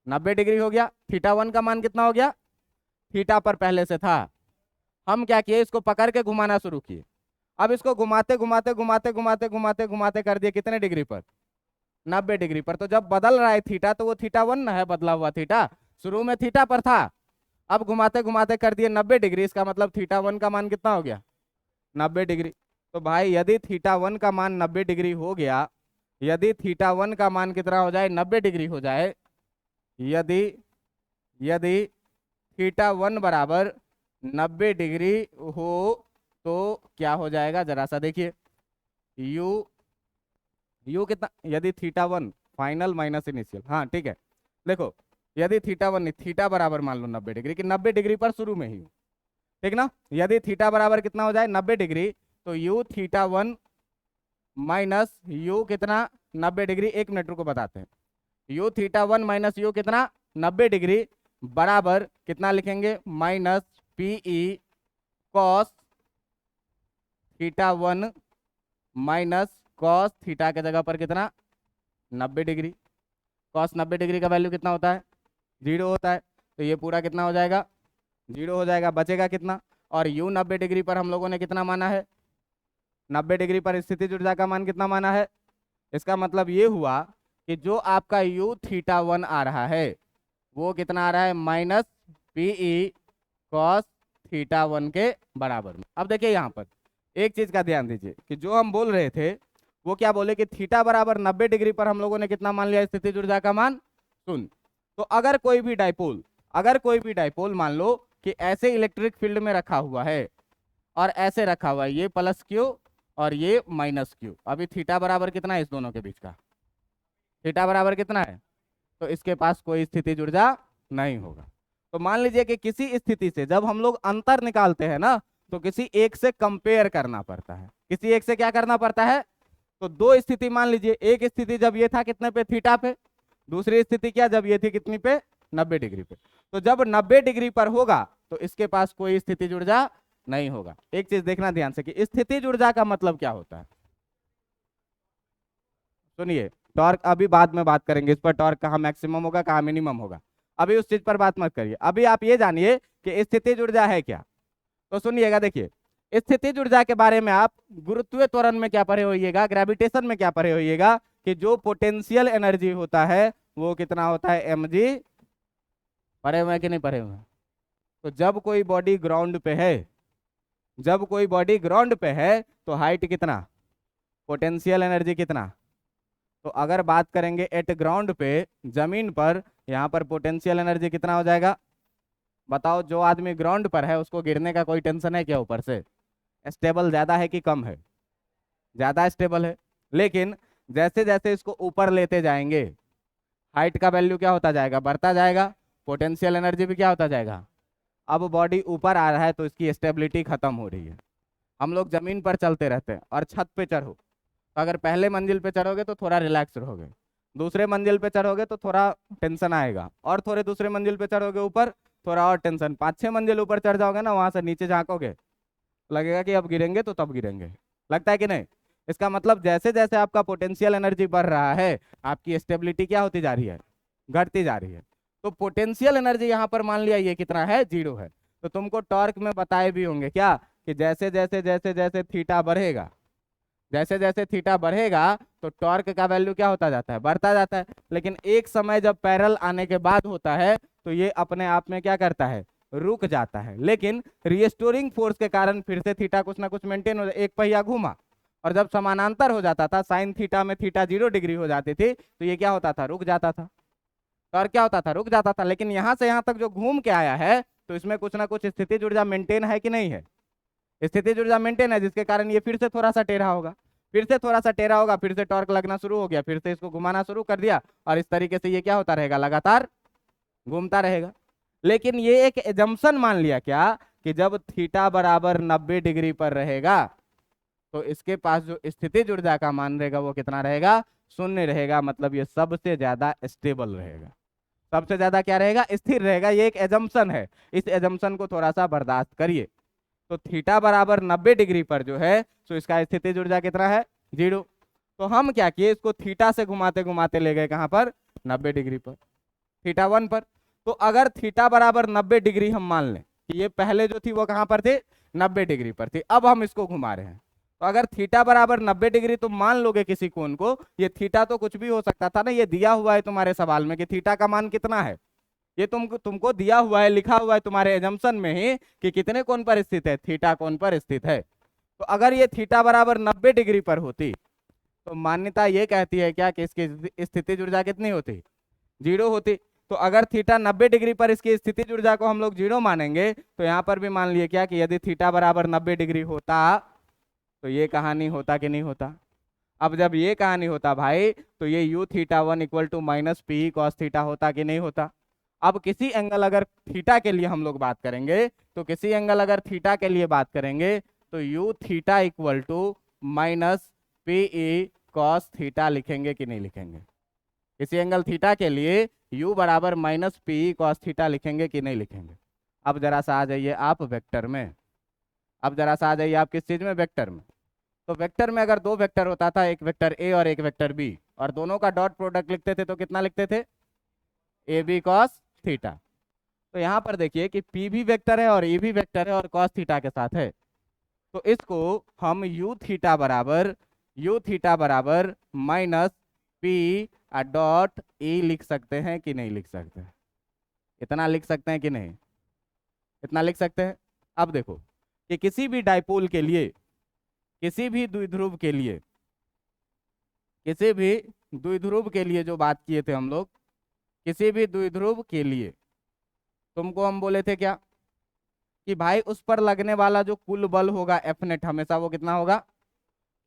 90 डिग्री हो गया। थीटा वन का मान कितना हो गया, थीटा पर पहले से था, हम क्या किए, इसको पकड़ के घुमाना शुरू किए। अब इसको घुमाते घुमाते घुमाते घुमाते घुमाते घुमाते कर दिए कितने डिग्री पर, 90 डिग्री पर। तो जब बदल रहा है थीटा तो वो थीटा वन ना है, बदला हुआ थीटा, शुरू में थीटा पर था, अब घुमाते घुमाते कर दिए 90 डिग्री, इसका मतलब थीटा वन का मान कितना हो गया, 90 डिग्री। तो भाई यदि थीटा वन का मान 90 डिग्री हो गया, यदि थीटा वन का मान कितना हो जाए, 90 डिग्री हो जाए, यदि यदि थीटा वन बराबर 90 डिग्री हो तो क्या हो जाएगा, जरा सा देखिए, यू कितना, यदि theta one final minus initial, हाँ ठीक है, देखो यदि थीटा वन, थीटा बराबर मान लो 90 डिग्री, कि 90 डिग्री पर शुरू में ही, ठीक ना। यदि थीटा बराबर कितना हो जाए, 90 डिग्री, तो U theta one minus U कितना, 90 डिग्री, एक मिनट रुको बताते हैं, U theta one minus U कितना, 90 डिग्री, बराबर कितना लिखेंगे, minus PE cos theta one minus cos theta के जगह पर कितना, 90 डिग्री। कॉस 90 डिग्री का वैल्यू कितना होता है? 0 होता है। तो ये पूरा कितना हो जाएगा? 0 हो जाएगा। बचेगा कितना? और यू 90 डिग्री पर हम लोगों ने कितना माना है? 90 डिग्री पर स्थितिज ऊर्जा का मान कितना माना है? इसका मतलब ये हुआ कि जो आपका यू थीटा 1 आ रहा है वो कितना आ रहा है? माइनस पीई कॉस थीटा 1 के बराबर में। अब देखिए यहाँ पर एक चीज का ध्यान दीजिए कि जो हम बोल रहे थे वो क्या बोले कि थीटा बराबर 90 डिग्री पर हम लोगों ने कितना मान लिया स्थितिज ऊर्जा का मान? शून्य। तो अगर कोई भी डाइपोल मान लो कि ऐसे इलेक्ट्रिक फील्ड में रखा हुआ है और ऐसे रखा हुआ है, ये प्लस क्यू और ये माइनस क्यू, अभी थीटा बराबर कितना है इस दोनों के बीच का? थीटा बराबर कितना है? तो इसके पास कोई स्थितिज ऊर्जा नहीं होगा। तो मान लीजिए कि किसी स्थिति से जब हम लोग अंतर निकालते हैं ना तो किसी एक से कंपेयर करना पड़ता है। किसी एक से क्या करना पड़ता है? तो दो स्थिति मान लीजिए, एक स्थिति जब ये था कितने पे? थीटा पे। दूसरी स्थिति क्या? जब ये थी कितनी पे? 90 डिग्री पे। तो जब 90 डिग्री पर होगा तो इसके पास कोई स्थितिज ऊर्जा नहीं होगा। एक चीज देखना ध्यान से कि स्थितिज ऊर्जा का मतलब क्या होता है। सुनिए, टॉर्क अभी बाद में बात करेंगे इस पर, टॉर्क कहाँ मैक्सिमम होगा कहाँ मिनिमम होगा, अभी उस चीज पर बात मत करिए। अभी आप ये जानिए कि स्थितिज ऊर्जा है क्या। तो सुनिएगा, देखिए स्थितिज ऊर्जा के बारे में आप गुरुत्वीय त्वरण में क्या पढ़े होइएगा, ग्रेविटेशन में क्या पढ़े होइएगा कि जो पोटेंशियल एनर्जी होता है वो कितना होता है? mg। पढ़े हुए हैं कि नहीं पढ़े हुए हैं? तो जब कोई बॉडी ग्राउंड पे है, तो हाइट कितना, पोटेंशियल एनर्जी कितना? तो अगर बात करेंगे एट ग्राउंड पे, जमीन पर, यहाँ पर पोटेंशियल एनर्जी कितना हो जाएगा? बताओ, जो आदमी ग्राउंड पर है उसको गिरने का कोई टेंशन है क्या? ऊपर से स्टेबल ज्यादा है कि कम है? ज्यादा स्टेबल है। लेकिन जैसे जैसे इसको ऊपर लेते जाएंगे हाइट का वैल्यू क्या होता जाएगा? बढ़ता जाएगा। पोटेंशियल एनर्जी भी क्या होता जाएगा? अब बॉडी ऊपर आ रहा है तो इसकी स्टेबिलिटी खत्म हो रही है। हम लोग जमीन पर चलते रहते हैं और छत पे चढ़ो, तो अगर पहले मंजिल पे चढ़ोगे तो थोड़ा रिलैक्स रहोगे, दूसरे मंजिल पे चढ़ोगे तो थोड़ा टेंशन आएगा, और थोड़े दूसरे मंजिल पे चढ़ोगे ऊपर थोड़ा और टेंशन, 5-6 मंजिल ऊपर चढ़ जाओगे ना, वहां से नीचे झांकोगे लगेगा कि अब गिरेंगे, तो तब गिरेंगे। लगता है कि नहीं? इसका मतलब जैसे जैसे आपका पोटेंशियल एनर्जी बढ़ रहा है आपकी स्टेबिलिटी क्या होती जा रही है? घटती जा रही है। तो पोटेंशियल एनर्जी यहाँ पर मान लिया ये कितना है? 0 है। तो तुमको टॉर्क में बताए भी होंगे क्या कि जैसे जैसे जैसे जैसे थीटा बढ़ेगा, तो टॉर्क का वैल्यू क्या होता जाता है? बढ़ता जाता है। लेकिन एक समय जब पैरेलल आने के बाद होता है तो ये अपने आप में क्या करता है? रुक जाता है। लेकिन रिस्टोरिंग फोर्स के कारण फिर से थीटा कुछ ना कुछ मेंटेन हो, एक पहिया घूमा, और जब समानांतर हो जाता था, साइन थीटा में थीटा 0 डिग्री हो जाती थी, तो ये क्या होता था? रुक जाता था। टॉर्क क्या होता था? रुक जाता था। लेकिन यहाँ से यहाँ तक जो घूम के आया है तो इसमें कुछ ना कुछ स्थितिज ऊर्जा मेंटेन है कि नहीं है? स्थितिज ऊर्जा मेंटेन है, जिसके कारण ये फिर से थोड़ा सा टेढ़ा होगा, फिर से टॉर्क लगना शुरू हो गया, फिर से इसको घुमाना शुरू कर दिया, और इस तरीके से ये क्या होता रहेगा? लगातार घूमता रहेगा। लेकिन ये एक एजम्पशन मान लिया क्या कि जब थीटा बराबर 90 डिग्री पर रहेगा तो इसके पास जो स्थितिज ऊर्जा का मान रहेगा वो कितना रहेगा? 0 रहेगा। मतलब ये सबसे ज्यादा स्टेबल रहेगा, सबसे ज्यादा क्या रहेगा? स्थिर रहेगा। ये एक एजम्पशन है, इस एजम्पशन को थोड़ा सा बर्दाश्त करिए। तो थीटा बराबर 90 डिग्री पर जो है तो इसका स्थितिज ऊर्जा कितना है? 0। तो हम क्या किए, इसको थीटा से घुमाते घुमाते ले गए कहां पर? 90 डिग्री पर, थीटा 1 पर। तो अगर थीटा बराबर 90 डिग्री हम मान लें कि ये पहले जो थी वो कहां पर थी? 90 डिग्री पर थी। अब हम इसको घुमा रहे हैं, तो अगर थीटा बराबर 90 डिग्री तुम मान लोगे किसी कोण को, ये थीटा तो कुछ भी हो सकता था ना, ये दिया हुआ है तुम्हारे सवाल में कि थीटा का मान कितना है, ये तुमको दिया हुआ है, लिखा हुआ है तुम्हारे एजम्पशन में ही कि कितने कोण पर स्थित है? थीटा कोण पर स्थित है। तो अगर ये थीटा बराबर 90 डिग्री पर होती तो मान्यता ये कहती है क्या कि इसकी स्थितिज ऊर्जा कितनी होती? 0 होती। तो अगर थीटा 90 डिग्री पर इसकी स्थितिज ऊर्जा को हम लोग 0 मानेंगे तो यहाँ पर भी मान लिए क्या कि यदि थीटा बराबर 90 डिग्री होता तो ये कहानी होता कि नहीं होता? अब जब ये कहानी होता भाई तो ये U theta 1 equal to minus P cos theta होता कि नहीं होता? अब किसी एंगल अगर थीटा के लिए हम लोग बात करेंगे तो U theta equal to minus P E cos theta लिखेंगे कि नहीं लिखेंगे? किसी एंगल थीटा के लिए u बराबर माइनस पी कॉस थीटा लिखेंगे कि नहीं लिखेंगे? अब जरा सा आ जाइए आप वेक्टर में, अब जरा सा आ जाइए आप किस चीज में? वेक्टर में। तो वेक्टर में अगर दो वेक्टर होता था, एक वेक्टर ए और एक वेक्टर बी, और दोनों का डॉट प्रोडक्ट लिखते थे तो कितना लिखते थे? A B cos theta. तो यहाँ पर देखिए कि पी भी वेक्टर है और ई भी वेक्टर है और कॉस थीटा के साथ है, तो इसको हम यू थीटा बराबर माइनस पी डॉट ई लिख सकते हैं कि नहीं लिख सकते? इतना लिख सकते हैं कि नहीं? इतना लिख सकते हैं। अब देखो कि किसी भी डाइपोल के लिए, किसी भी द्विध्रुव के लिए, किसी भी द्विध्रुव के लिए जो बात किए थे हम लोग, किसी भी द्विध्रुव के लिए तुमको हम बोले थे क्या कि भाई उस पर लगने वाला जो कुल बल होगा एफ नेट, हमेशा वो कितना होगा?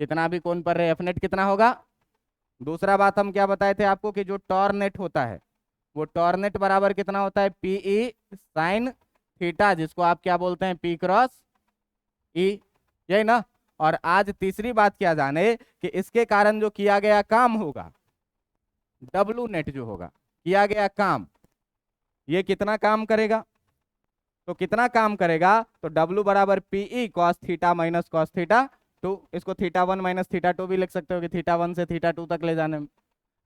कितना भी कोण पर रहे एफ नेट कितना होगा? दूसरा बात हम क्या बताए थे आपको कि जो टॉर्नेट होता है वो टॉर्नेट बराबर कितना होता है? पीई साइन थीटा, जिसको आप क्या बोलते हैं? पी क्रॉस ई, यही ना। और आज तीसरी बात क्या जाने कि इसके कारण जो किया गया काम होगा, डब्लू नेट जो होगा, किया गया काम, ये कितना काम करेगा? तो कितना काम करेगा? तो W बराबर PE cos theta minus cos theta two, इसको theta one minus theta two भी लिख सकते हो कि थीटा वन से थीटा टू तक ले जाने में,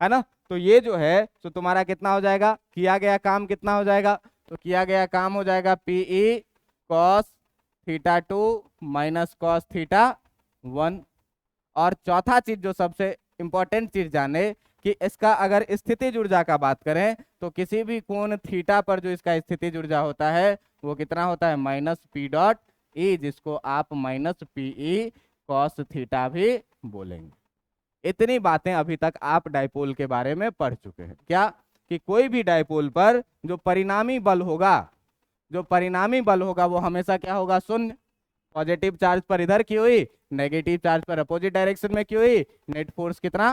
है ना। तो ये जो है तो तुम्हारा कितना हो जाएगा? किया गया काम कितना हो जाएगा? तो किया गया काम हो जाएगा PE cos theta two minus cos theta one. और चौथा चीज जो सबसे इंपॉर्टेंट चीज जाने कि इसका अगर स्थितिज ऊर्जा का बात करें तो किसी भी कोण थीटा पर जो इसका स्थितिज ऊर्जा होता है वो कितना होता है? माइनस पी डॉट ई, जिसको आप माइनस पीई कॉस थीटा भी बोलेंगे। इतनी बातें अभी तक आप डाइपोल के बारे में पढ़ चुके हैं क्या? कि कोई भी डाइपोल पर जो परिणामी बल होगा, जो परिणामी बल होगा वो हमेशा क्या होगा? शून्य। पॉजिटिव चार्ज पर इधर की हुई, नेगेटिव चार्ज पर अपोजिट डायरेक्शन में की हुई, नेट फोर्स कितना?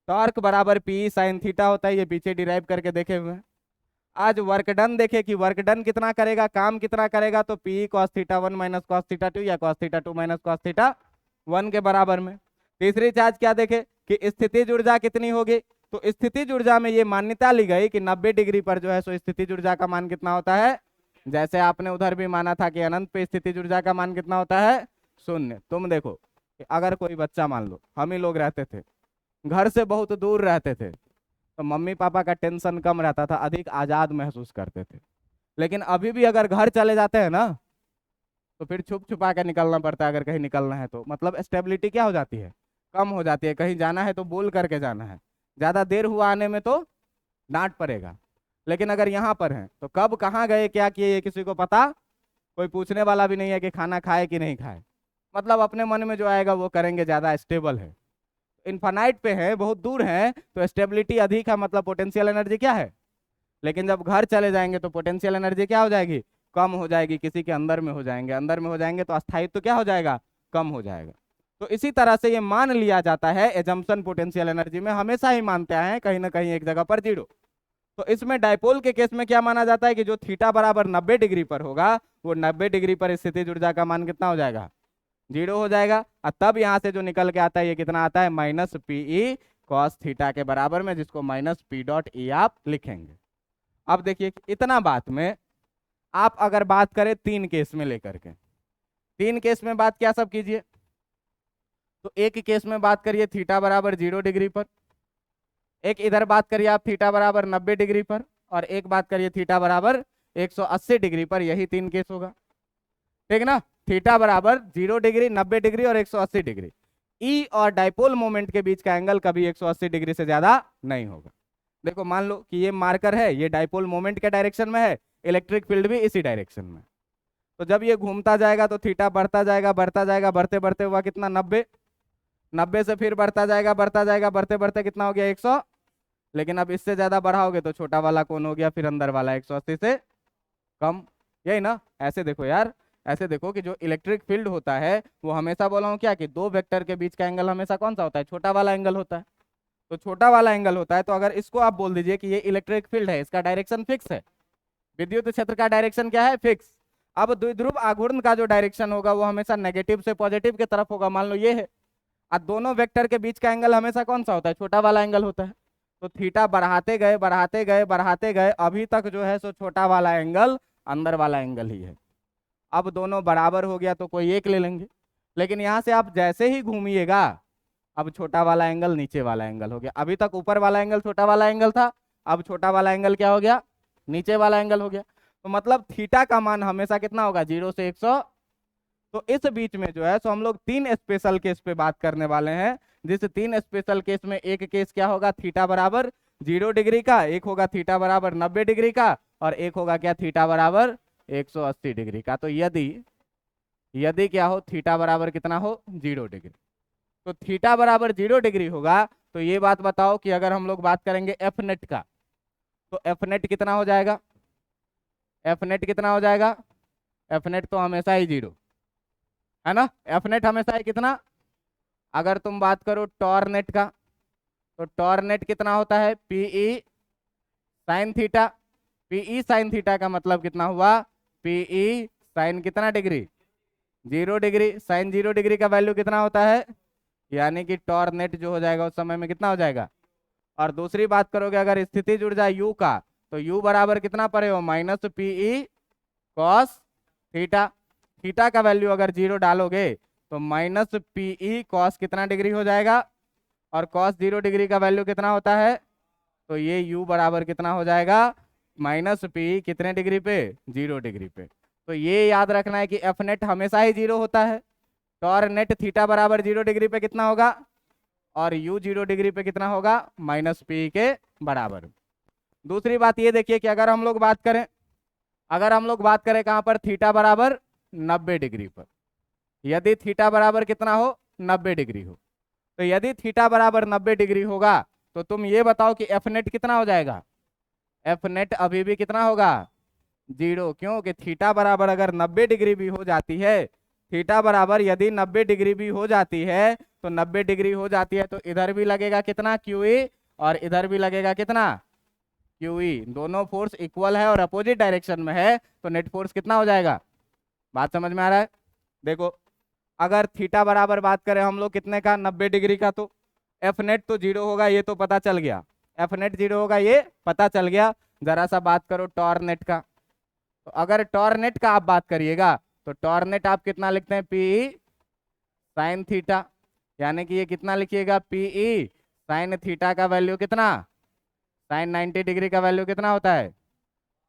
टॉर्क बराबर पी साइन थीटा होता है, ये पीछे डिराइव करके देखे हुए हैं। आज वर्क डन देखे कि वर्क डन कितना करेगा, काम कितना करेगा, तो P cos theta one minus cos theta two या cos theta two minus cos theta one के बराबर में। तीसरी चार्ज क्या देखे कि स्थितिज ऊर्जा कितनी होगी, तो स्थितिज ऊर्जा में ये मान्यता ली गई कि 90 डिग्री पर जो है सो स्थितिज ऊर्जा का मान कितना होता है? जैसे आपने उधर भी माना था कि अनंत पे स्थितिज ऊर्जा का मान कितना होता है? शून्य। तुम देखो कि अगर कोई बच्चा, मान लो हम ही लोग रहते थे, घर से बहुत दूर रहते थे, तो मम्मी पापा का टेंशन कम रहता था, अधिक आजाद महसूस करते थे। लेकिन अभी भी अगर घर चले जाते हैं ना तो फिर छुप छुपा के निकलना पड़ता है, अगर कहीं निकलना है तो। मतलब स्टेबिलिटी क्या हो जाती है? कम हो जाती है। कहीं जाना है तो बोल करके जाना है, ज्यादा देर हुआ आने में तो डांट पड़ेगा। लेकिन अगर यहाँ पर हैं तो कब कहाँ गए क्या किए ये किसी को पता, कोई पूछने वाला भी नहीं है कि खाना खाए कि नहीं खाए। मतलब अपने मन में जो आएगा वो करेंगे, ज्यादा स्टेबल है। इनफाइनाइट पे है, बहुत दूर है, तो स्टेबिलिटी अधिक है, मतलब पोटेंशियल एनर्जी क्या है। लेकिन जब घर चले जाएंगे तो पोटेंशियल एनर्जी क्या हो जाएगी? कम हो जाएगी, किसी के अंदर में हो जाएंगे, अंदर में हो जाएंगे तो अस्थायित्व क्या हो जाएगा? कम हो जाएगा। तो इसी तरह से ये मान लिया जाता है, एजम्पशन पोटेंशियल एनर्जी में हमेशा ही मानते हैं कहीं ना कहीं एक जगह पर जीरो। तो इसमें डाइपोल के केस में क्या माना जाता है कि जो थीटा बराबर 90 डिग्री पर होगा वो 90 डिग्री पर स्थितिज ऊर्जा का मान कितना हो जाएगा? जीरो हो जाएगा। और तब यहां से जो निकल के आता है ये कितना आता है? माइनस पीई कॉस थीटा के बराबर में, जिसको माइनस पी डॉट ई आप लिखेंगे। अब देखिए इतना बात में आप अगर बात करें तीन केस में लेकर के, तीन केस में बात क्या सब कीजिए, तो एक केस में बात करिए थीटा बराबर 0 डिग्री पर, एक इधर बात करिए आप थीटा बराबर 90 डिग्री पर, और एक बात करिए थीटा बराबर 180 डिग्री पर। यही तीन केस होगा, ठीक ना। थीटा बराबर 0 डिग्री, 90 डिग्री और 180 डिग्री। ई और डाइपोल मोमेंट के बीच का एंगल कभी 180 डिग्री से ज्यादा नहीं होगा। देखो मान लो कि ये मार्कर है, ये डाइपोल मोमेंट के डायरेक्शन में है, इलेक्ट्रिक फील्ड भी इसी डायरेक्शन में। तो जब ये घूमता जाएगा तो थीटा बढ़ता जाएगा, बढ़ता जाएगा, बढ़ते बढ़ते हुआ कितना? 90। 90 से फिर बढ़ता जाएगा, बढ़ता जाएगा, बढ़ते बढ़ते कितना हो गया? 100। लेकिन अब इससे ज्यादा बढ़ाओगे तो छोटा वाला कौन हो गया? फिर अंदर वाला 180 से कम, यही ना। ऐसे देखो यार, ऐसे देखो कि जो इलेक्ट्रिक फील्ड होता है वो हमेशा बोला हूँ क्या कि दो वेक्टर के बीच का एंगल हमेशा कौन सा होता है? छोटा वाला एंगल होता है। तो छोटा वाला एंगल होता है, तो अगर इसको आप बोल दीजिए कि ये इलेक्ट्रिक फील्ड है, इसका डायरेक्शन फिक्स है, विद्युत क्षेत्र का डायरेक्शन क्या है? फिक्स। अब द्विध्रुव आघूर्ण का जो डायरेक्शन होगा वो हमेशा नेगेटिव से पॉजिटिव की तरफ होगा, मान लो ये है। और दोनों वेक्टर के बीच का एंगल हमेशा कौन सा होता है? छोटा वाला एंगल होता है। तो थीटा बढ़ाते गए, बढ़ाते गए, बढ़ाते गए, अभी तक जो है सो छोटा वाला एंगल अंदर वाला एंगल ही है। अब दोनों बराबर हो गया तो कोई एक ले लेंगे, लेकिन यहाँ से आप जैसे ही घूमिएगा, अब छोटा वाला एंगल नीचे वाला एंगल हो गया। अभी तक ऊपर वाला एंगल छोटा वाला एंगल था, अब छोटा वाला एंगल क्या हो गया, नीचे वाला एंगल हो गया। तो मतलब थीटा का मान हमेशा कितना होगा, 0 से 100। तो इस बीच में जो है सो हम लोग 3 स्पेशल केस पे बात करने वाले हैं, जिस 3 स्पेशल केस में एक केस क्या होगा, थीटा बराबर 0 डिग्री का, एक होगा थीटा बराबर 90 डिग्री का, और एक होगा क्या, थीटा बराबर 180 डिग्री का। तो यदि यदि क्या हो, थीटा बराबर कितना हो, 0 डिग्री, तो थीटा बराबर 0 डिग्री होगा। तो ये बात बताओ कि अगर हम लोग बात करेंगे एफ नेट का, तो एफ नेट कितना हो जाएगा, एफ नेट कितना हो जाएगा, एफ नेट तो हमेशा ही 0 है ना, एफ नेट हमेशा ही कितना। अगर तुम बात करो टॉर नेट का, तो टॉर नेट कितना होता है, PE sine theta. PE sine theta का मतलब कितना हुआ, पीई साइन कितना डिग्री, 0 डिग्री। साइन 0 डिग्री का वैल्यू कितना होता है, यानी कि टॉर नेट जो हो जाएगा उस समय में कितना हो जाएगा। और दूसरी बात करोगे अगर स्थिति जुड़ जाए यू का, तो यू बराबर कितना पड़े हो, माइनस पीई कॉस थीटा। थीटा का वैल्यू अगर 0 डालोगे तो माइनस पीई कॉस कितना डिग्री हो जाएगा, और कॉस 0 डिग्री का वैल्यू कितना होता है, तो ये u बराबर कितना हो जाएगा, माइनस पी कितने डिग्री पे, 0 डिग्री पे। तो ये याद रखना है कि एफ नेट हमेशा ही 0 होता है। टॉर नेट थीटा बराबर 0 डिग्री पे कितना होगा, और u 0 डिग्री पे कितना होगा, माइनस पी के बराबर। दूसरी बात ये देखिए कि अगर हम लोग बात करें, अगर हम लोग बात करें कहाँ पर, थीटा बराबर 90 डिग्री पर, यदि थीटा बराबर कितना हो, 90 डिग्री हो, तो यदि थीटा बराबर 90 डिग्री होगा, तो तुम ये बताओ कि एफ नेट कितना हो जाएगा, एफ नेट अभी भी कितना होगा, 0। क्यों कि थीटा बराबर अगर 90 डिग्री भी हो जाती है, थीटा बराबर यदि 90 डिग्री भी हो जाती है, तो 90 डिग्री हो जाती है तो इधर भी लगेगा कितना, क्यूई, और इधर भी लगेगा कितना, क्यूई। दोनों फोर्स इक्वल है और अपोजिट डायरेक्शन में है, तो नेट फोर्स कितना हो जाएगा। बात समझ में आ रहा है। देखो अगर थीटा बराबर बात करें हम लोग कितने का, 90 डिग्री का, तो एफ नेट तो 0 होगा, ये तो पता चल गया, एफ नेट 0 होगा ये पता चल गया। जरा सा बात करो टॉर नेट का, तो अगर टॉर नेट का आप बात करिएगा, तो टॉर नेट आप कितना लिखते हैं, पीई साइन थीटा, यानी कि ये कितना लिखिएगा, पीई साइन थीटा का वैल्यू कितना, साइन 90 डिग्री का वैल्यू कितना होता है,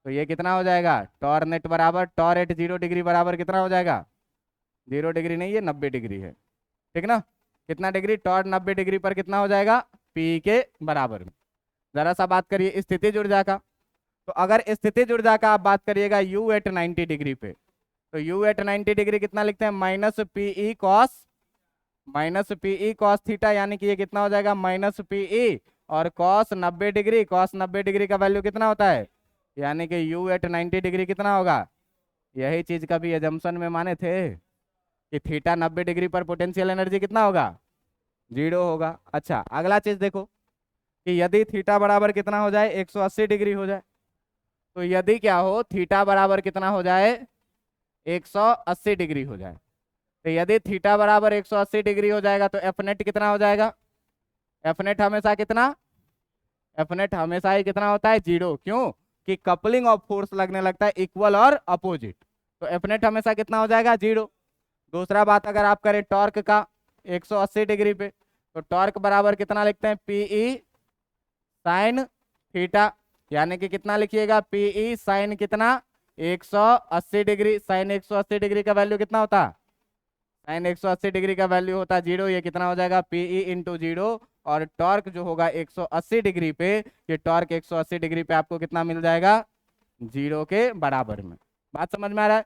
तो ये कितना हो जाएगा, टॉर नेट बराबर टॉर एट 0 डिग्री बराबर कितना हो जाएगा, 0 डिग्री नहीं, ये 90 डिग्री है, ठीक ना। कितना डिग्री, टॉर 90 डिग्री पर कितना हो जाएगा, पी के बराबर में। जरा सा बात करिए स्थिति ऊर्जा का, तो अगर स्थिति ऊर्जा का आप बात करिएगा u एट 90 डिग्री पे, तो u एट 90 डिग्री कितना लिखते हैं, माइनस पीई कॉस थीटा, यानी कि ये कितना हो जाएगा, माइनस पीई और कॉस 90 डिग्री। कॉस 90 डिग्री का वैल्यू कितना होता है, यानी कि u एट 90 डिग्री कितना होगा। यही चीज कभी एजम्पशन में माने थे कि थीटा 90 डिग्री पर पोटेंशियल एनर्जी कितना होगा, 0 होगा। अच्छा अगला चीज देखो कि यदि थीटा बराबर कितना हो जाए, 180 डिग्री हो जाए, तो यदि क्या हो, थीटा बराबर कितना हो जाए, 180 डिग्री हो जाए, तो यदि थीटा बराबर 180 डिग्री हो जाएगा तो एफ नेट कितना हो जाएगा, एफ नेट हमेशा कितना, एफ नेट हमेशा ही कितना होता है, 0। क्यों कि कपलिंग ऑफ फोर्स लगने लगता है इक्वल और अपोजिट, तो एफ नेट हमेशा कितना हो जाएगा, 0। दूसरा बात अगर आप करें टॉर्क का 180 डिग्री पे, तो टॉर्क बराबर कितना लिखते हैं, पीई साइन थीटा, यानी कि कितना लिखिएगा, पीई साइन कितना, 180 डिग्री। साइन 180 डिग्री का वैल्यू कितना होता, साइन 180 डिग्री का वैल्यू होता 0, ये कितना हो जाएगा, पीई इंटू 0। और टॉर्क जो होगा 180 डिग्री पे, ये टॉर्क 180 डिग्री पे आपको कितना मिल जाएगा, 0 के बराबर में। बात समझ में आ रहा है।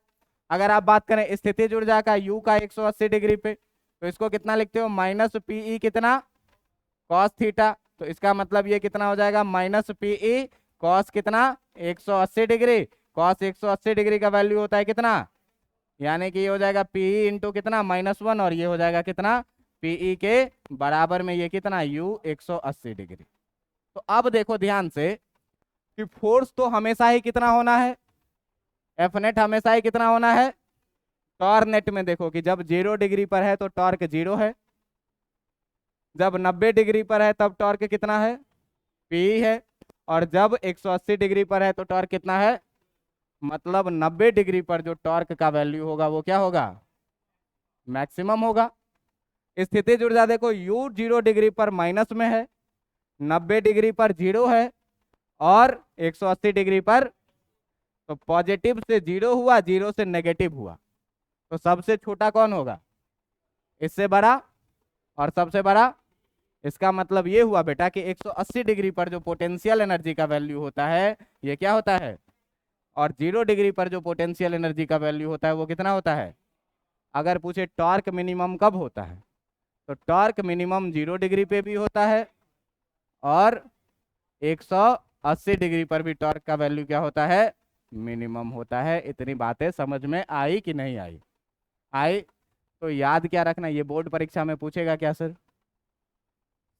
अगर आप बात करें स्थितिज ऊर्जा का u का 180 डिग्री पे, तो इसको कितना लिखते हो, माइनस पीई कितना, कॉस थीटा, तो इसका मतलब ये कितना हो जाएगा, माइनस पीई कॉस कितना, 180 डिग्री। कॉस 180 डिग्री का वैल्यू होता है कितना, यानी कि ये हो जाएगा पीई इंटू कितना, -1, और ये हो जाएगा कितना, पीई के बराबर में ये कितना, u 180 डिग्री। तो अब देखो ध्यान से कि फोर्स तो हमेशा ही कितना होना है, एफ नेट हमेशा ही कितना होना है, टॉर नेट में देखो कि जब 0 डिग्री पर है तो टॉर्क 0 है, जब 90 डिग्री पर है तब टॉर्क कितना है, पी है, और जब 180 डिग्री पर है तो टॉर्क कितना है, मतलब 90 डिग्री पर जो टॉर्क का वैल्यू होगा वो क्या होगा, मैक्सिमम होगा। स्थितिज ऊर्जा देखो, U 0 डिग्री पर माइनस में है, 90 डिग्री पर 0 है और 180 डिग्री पर, तो पॉजिटिव से 0 हुआ, 0 से नेगेटिव हुआ, तो सबसे छोटा कौन होगा? इससे बड़ा और सबसे बड़ा। इसका मतलब ये हुआ बेटा कि 180 डिग्री पर जो पोटेंशियल एनर्जी का वैल्यू होता है ये क्या होता है, और 0 डिग्री पर जो पोटेंशियल एनर्जी का वैल्यू होता है वो कितना होता है। अगर पूछे टॉर्क मिनिमम कब होता है, तो टॉर्क मिनिमम 0 डिग्री पे भी होता है और 180 डिग्री पर भी टॉर्क का वैल्यू क्या होता है, मिनिमम होता है। इतनी बातें समझ में आई कि नहीं आई? आई। तो याद क्या रखना, ये बोर्ड परीक्षा में पूछेगा क्या सर?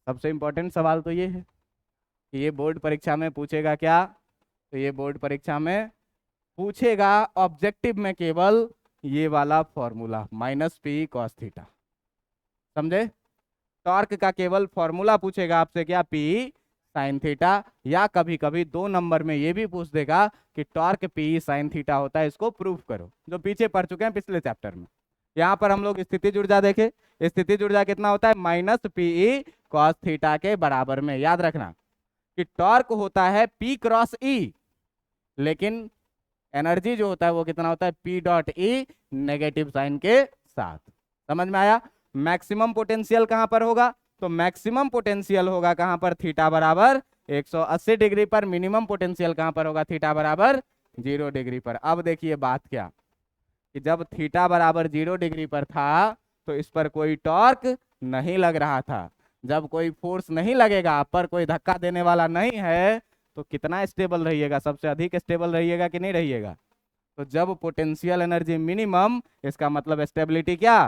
सबसे इंपॉर्टेंट सवाल तो ये है कि ये बोर्ड परीक्षा में पूछेगा क्या। तो ये बोर्ड परीक्षा में पूछेगा ऑब्जेक्टिव में केवल ये वाला फॉर्मूला -P cos थीटा, समझे? टॉर्क का केवल फॉर्मूला पूछेगा आपसे क्या, P sin थीटा, या कभी कभी 2 नंबर में ये भी पूछ देगा कि टॉर्क P sin थीटा होता है, इसको प्रूफ करो, जो पीछे पढ़ चुके हैं पिछले चैप्टर में। यहाँ पर हम लोग स्थितिज ऊर्जा देखे, स्थितिज ऊर्जा कितना होता है, -Pe cos थीटा के बराबर में। याद रखना कि टॉर्क होता है P क्रॉस E, लेकिन एनर्जी जो होता है वो कितना होता है, P dot E negative sine के साथ। समझ में आया? मैक्सिमम पोटेंशियल कहां पर होगा, तो मैक्सिमम पोटेंशियल होगा कहां पर, थीटा बराबर 180 डिग्री पर। मिनिमम पोटेंशियल कहां पर होगा, थीटा बराबर 0 डिग्री पर। अब देखिए बात क्या, कि जब थीटा बराबर 0 डिग्री पर था तो इस पर कोई टॉर्क नहीं लग रहा था। जब कोई फोर्स नहीं लगेगा, आप पर कोई धक्का देने वाला नहीं है, तो कितना स्टेबल रहिएगा, सबसे अधिक स्टेबल रहिएगा कि नहीं रहिएगा? तो जब पोटेंशियल एनर्जी मिनिमम, इसका मतलब स्टेबिलिटी क्या,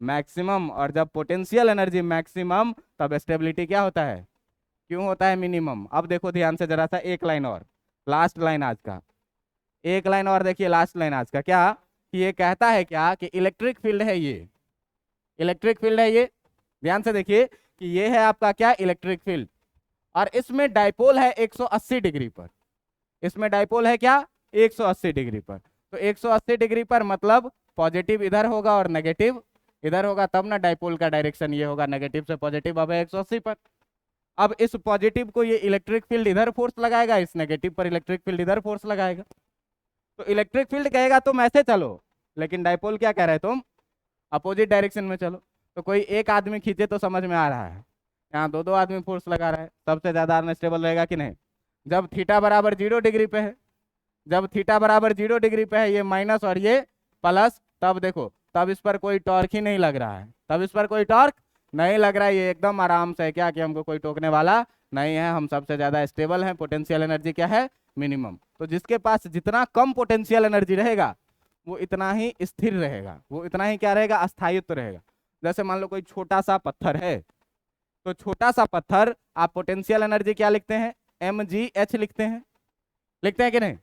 मैक्सिमम। और जब पोटेंशियल एनर्जी मैक्सिमम, तब स्टेबिलिटी क्या होता है, क्यों होता है, मिनिमम। अब देखो ध्यान से जरा सा, एक लाइन और, लास्ट लाइन आज का, एक लाइन और देखिए, लास्ट लाइन आज का क्या, कि ये कहता है क्या, कि इलेक्ट्रिक फील्ड है ये, इलेक्ट्रिक फील्ड है ये। ध्यान से देखिए कि ये है आपका क्या, इलेक्ट्रिक फील्ड, और इसमें डाइपोल है 180 डिग्री पर। इसमें डाइपोल है क्या, 180 डिग्री पर। तो 180 डिग्री पर मतलब पॉजिटिव इधर होगा और नेगेटिव इधर होगा, तब ना डाइपोल का डायरेक्शन ये होगा, नेगेटिव से पॉजिटिव। अब है 180 पर, अब इस पॉजिटिव को ये इलेक्ट्रिक फील्ड इधर फोर्स लगाएगा, इस नेगेटिव पर इलेक्ट्रिक फील्ड इधर फोर्स लगाएगा। तो इलेक्ट्रिक फील्ड कहेगा तुम ऐसे चलो, लेकिन डाइपोल क्या कह रहे हैं, तुम अपोजिट डायरेक्शन में चलो। तो कोई एक आदमी खींचे तो समझ में आ रहा है, यहाँ दो आदमी फोर्स लगा रहा है, सबसे ज्यादा अनस्टेबल रहेगा कि नहीं? जब थीटा बराबर 0 डिग्री पे है, जब थीटा बराबर 0 डिग्री पे है, ये माइनस और ये प्लस, तब देखो, तब इस पर कोई टॉर्क ही नहीं लग रहा है, तब इस पर कोई टॉर्क नहीं लग रहा है, ये एकदम आराम से है क्या, कि हमको कोई टोकने वाला नहीं है, हम सबसे ज्यादा स्टेबल हैं। पोटेंशियल एनर्जी क्या है, मिनिमम। तो जिसके पास जितना कम पोटेंशियल एनर्जी रहेगा वो इतना ही स्थिर रहेगा, वो इतना ही क्या रहेगा, अस्थायित्व रहेगा। जैसे मान लो कोई छोटा सा पत्थर है, तो छोटा सा पत्थर आप पोटेंशियल एनर्जी क्या लिखते हैं, mgh लिखते हैं, लिखते हैं कि नहीं?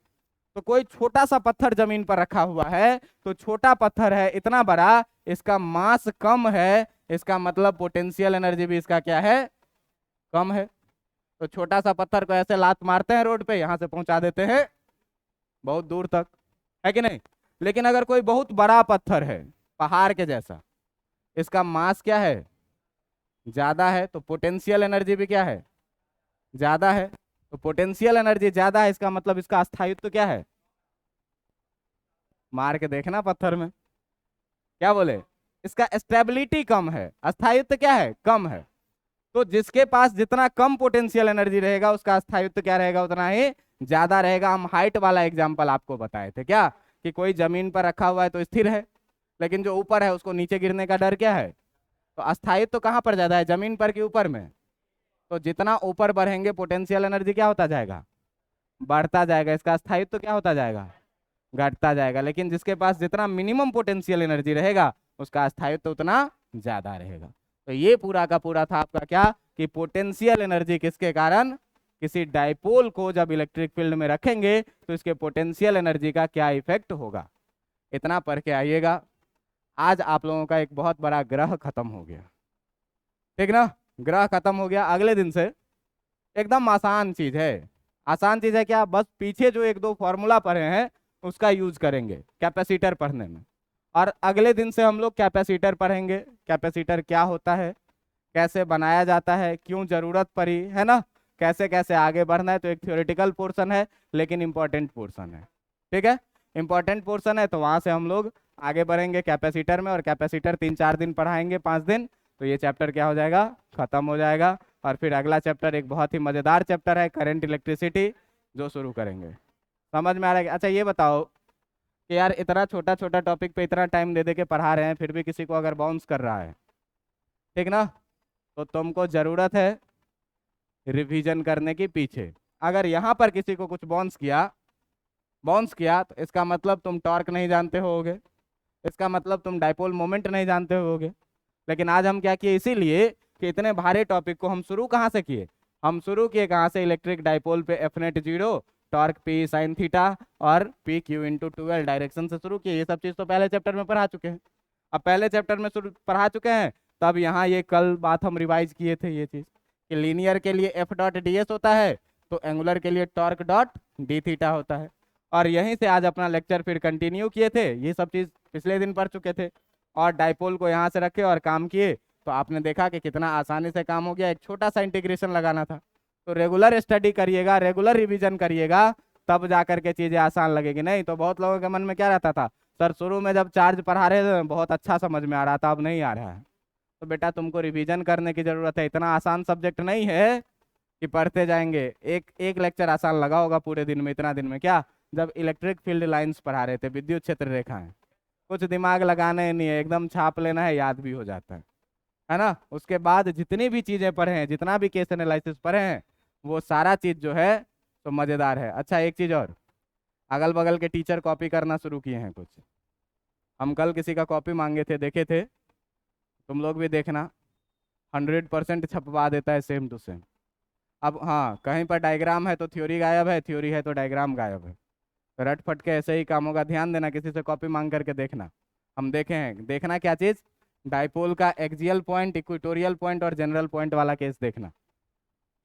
तो कोई छोटा सा पत्थर जमीन पर रखा हुआ है, तो छोटा पत्थर है, इतना बड़ा, इसका मास कम है, इसका मतलब पोटेंशियल एनर्जी भी इसका क्या है, कम है। तो छोटा सा पत्थर को ऐसे लात मारते हैं रोड पे, यहां से पहुंचा देते हैं बहुत दूर तक, है कि नहीं? लेकिन अगर कोई बहुत बड़ा पत्थर है, पहाड़ के जैसा, इसका मास क्या है, ज्यादा है, तो पोटेंशियल एनर्जी भी क्या है, ज्यादा है। तो पोटेंशियल एनर्जी ज्यादा है, इसका मतलब इसका अस्थायित्व क्या है, मार के देखना पत्थर में, क्या बोले, इसका स्टेबिलिटी कम है, अस्थायित्व क्या है, कम है। तो जिसके पास जितना कम पोटेंशियल एनर्जी रहेगा उसका अस्थायित्व क्या रहेगा, उतना ही ज्यादा रहेगा। हम हाइट वाला एग्जांपल आपको बताए थे क्या, कि कोई जमीन पर रखा हुआ है तो स्थिर है, लेकिन जो ऊपर है उसको नीचे गिरने का डर क्या है। तो अस्थायित्व कहाँ पर ज्यादा है, जमीन पर कि ऊपर में? तो जितना ऊपर बढ़ेंगे पोटेंशियल एनर्जी क्या होता जाएगा, बढ़ता जाएगा, इसका अस्थायित्व क्या होता जाएगा, घटता जाएगा। लेकिन जिसके पास जितना मिनिमम पोटेंशियल एनर्जी रहेगा उसका अस्थायित्व उतना ज्यादा रहेगा। तो ये पूरा का पूरा था आपका क्या, कि पोटेंशियल एनर्जी किसके कारण, किसी डाइपोल को जब इलेक्ट्रिक फील्ड में रखेंगे तो इसके पोटेंशियल एनर्जी का क्या इफेक्ट होगा। इतना पढ़ के आइएगा। आज आप लोगों का एक बहुत बड़ा ग्रह खत्म हो गया, ठीक ना, ग्रह खत्म हो गया। अगले दिन से एकदम आसान चीज है, आसान चीज है क्या, बस पीछे जो एक दो फॉर्मूला पढ़े हैं उसका यूज करेंगे कैपेसिटर पढ़ने में, और अगले दिन से हम लोग कैपेसिटर पढ़ेंगे, कैपेसिटर क्या होता है, कैसे बनाया जाता है, क्यों जरूरत पड़ी, है ना, कैसे कैसे आगे बढ़ना है। तो एक थ्योरेटिकल पोर्शन है लेकिन इंपॉर्टेंट पोर्शन है, ठीक है, इंपॉर्टेंट पोर्शन है, तो वहां से हम लोग आगे बढ़ेंगे कैपेसिटर में। और कैपेसिटर 3-4 दिन पढ़ाएंगे, 5 दिन, तो ये चैप्टर क्या हो जाएगा, खत्म हो जाएगा। और फिर अगला चैप्टर एक बहुत ही मजेदार चैप्टर है, करंट इलेक्ट्रिसिटी, जो शुरू करेंगे। समझ में आ रहा है? अच्छा ये बताओ कि यार इतना छोटा छोटा टॉपिक पे इतना टाइम दे दे के पढ़ा रहे हैं, फिर भी किसी को अगर बाउंस कर रहा है, ठीक ना, तो तुमको जरूरत है रिवीजन करने की पीछे। अगर यहाँ पर किसी को कुछ बाउंस किया तो इसका मतलब तुम टॉर्क नहीं जानते होगे, इसका मतलब तुम डाइपोल मोमेंट नहीं जानते होगे। लेकिन आज हम क्या किए, इसीलिए कि इतने भारी टॉपिक को हम शुरू कहाँ से किए, हम शुरू किए कहाँ से, इलेक्ट्रिक डाइपोल पे F net 0, torque P sine theta और पी क्यू इंटू 12 डायरेक्शन से शुरू किए। ये सब चीज़ तो पहले चैप्टर में पढ़ा चुके हैं। अब पहले चैप्टर में शुरू पढ़ा चुके हैं, तब यहाँ ये कल बात हम रिवाइज किए थे, ये चीज़ कि लीनियर के लिए एफ डॉट डी एस होता है, तो एंगुलर के लिए टॉर्क डॉट डी थीटा होता है। और यहीं से आज अपना लेक्चर फिर कंटिन्यू किए थे, ये सब चीज़ पिछले दिन पढ़ चुके थे। और डाइपोल को यहाँ से रखे और काम किए, तो आपने देखा कि कितना आसानी से काम हो गया। एक छोटा सा इंटीग्रेशन लगाना था। तो रेगुलर स्टडी करिएगा, रेगुलर रिवीजन करिएगा, तब जा करके चीज़ें आसान लगेगी। नहीं तो बहुत लोगों के मन में क्या रहता था, सर शुरू में जब चार्ज पढ़ा रहे थे बहुत अच्छा समझ में आ रहा था, अब नहीं आ रहा है। तो बेटा तुमको रिवीजन करने की जरूरत है, इतना आसान सब्जेक्ट नहीं है कि पढ़ते जाएंगे। एक एक लेक्चर आसान लगा होगा पूरे दिन में, इतना दिन में क्या, जब इलेक्ट्रिक फील्ड लाइंस पढ़ा रहे थे, विद्युत क्षेत्र रेखाएं, कुछ दिमाग लगाना ही नहीं है, एकदम छाप लेना है, याद भी हो जाता है ना। उसके बाद जितनी भी चीजें पढ़े हैं, जितना भी केस एनालिसिस पढ़े हैं, वो सारा चीज जो है तो मजेदार है। अच्छा एक चीज और, अगल बगल के टीचर कॉपी करना शुरू किए हैं कुछ। हम कल किसी का कॉपी मांगे थे, देखे थे, तुम लोग भी देखना, 100% छपवा देता है सेम टू सेम। अब हाँ, कहीं पर डायग्राम है तो थ्योरी गायब है, थ्योरी है तो डायग्राम गायब है। तो रट फट के ऐसे ही काम होगा, ध्यान देना, किसी से कॉपी मांग करके देखना। हम देखे हैं, देखना क्या चीज़, डाइपोल का एक्सियल पॉइंट, इक्वेटोरियल पॉइंट और जनरल पॉइंट वाला केस देखना,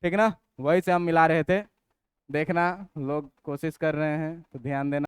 ठीक ना, वही से हम मिला रहे थे। देखना लोग कोशिश कर रहे हैं तो ध्यान देना।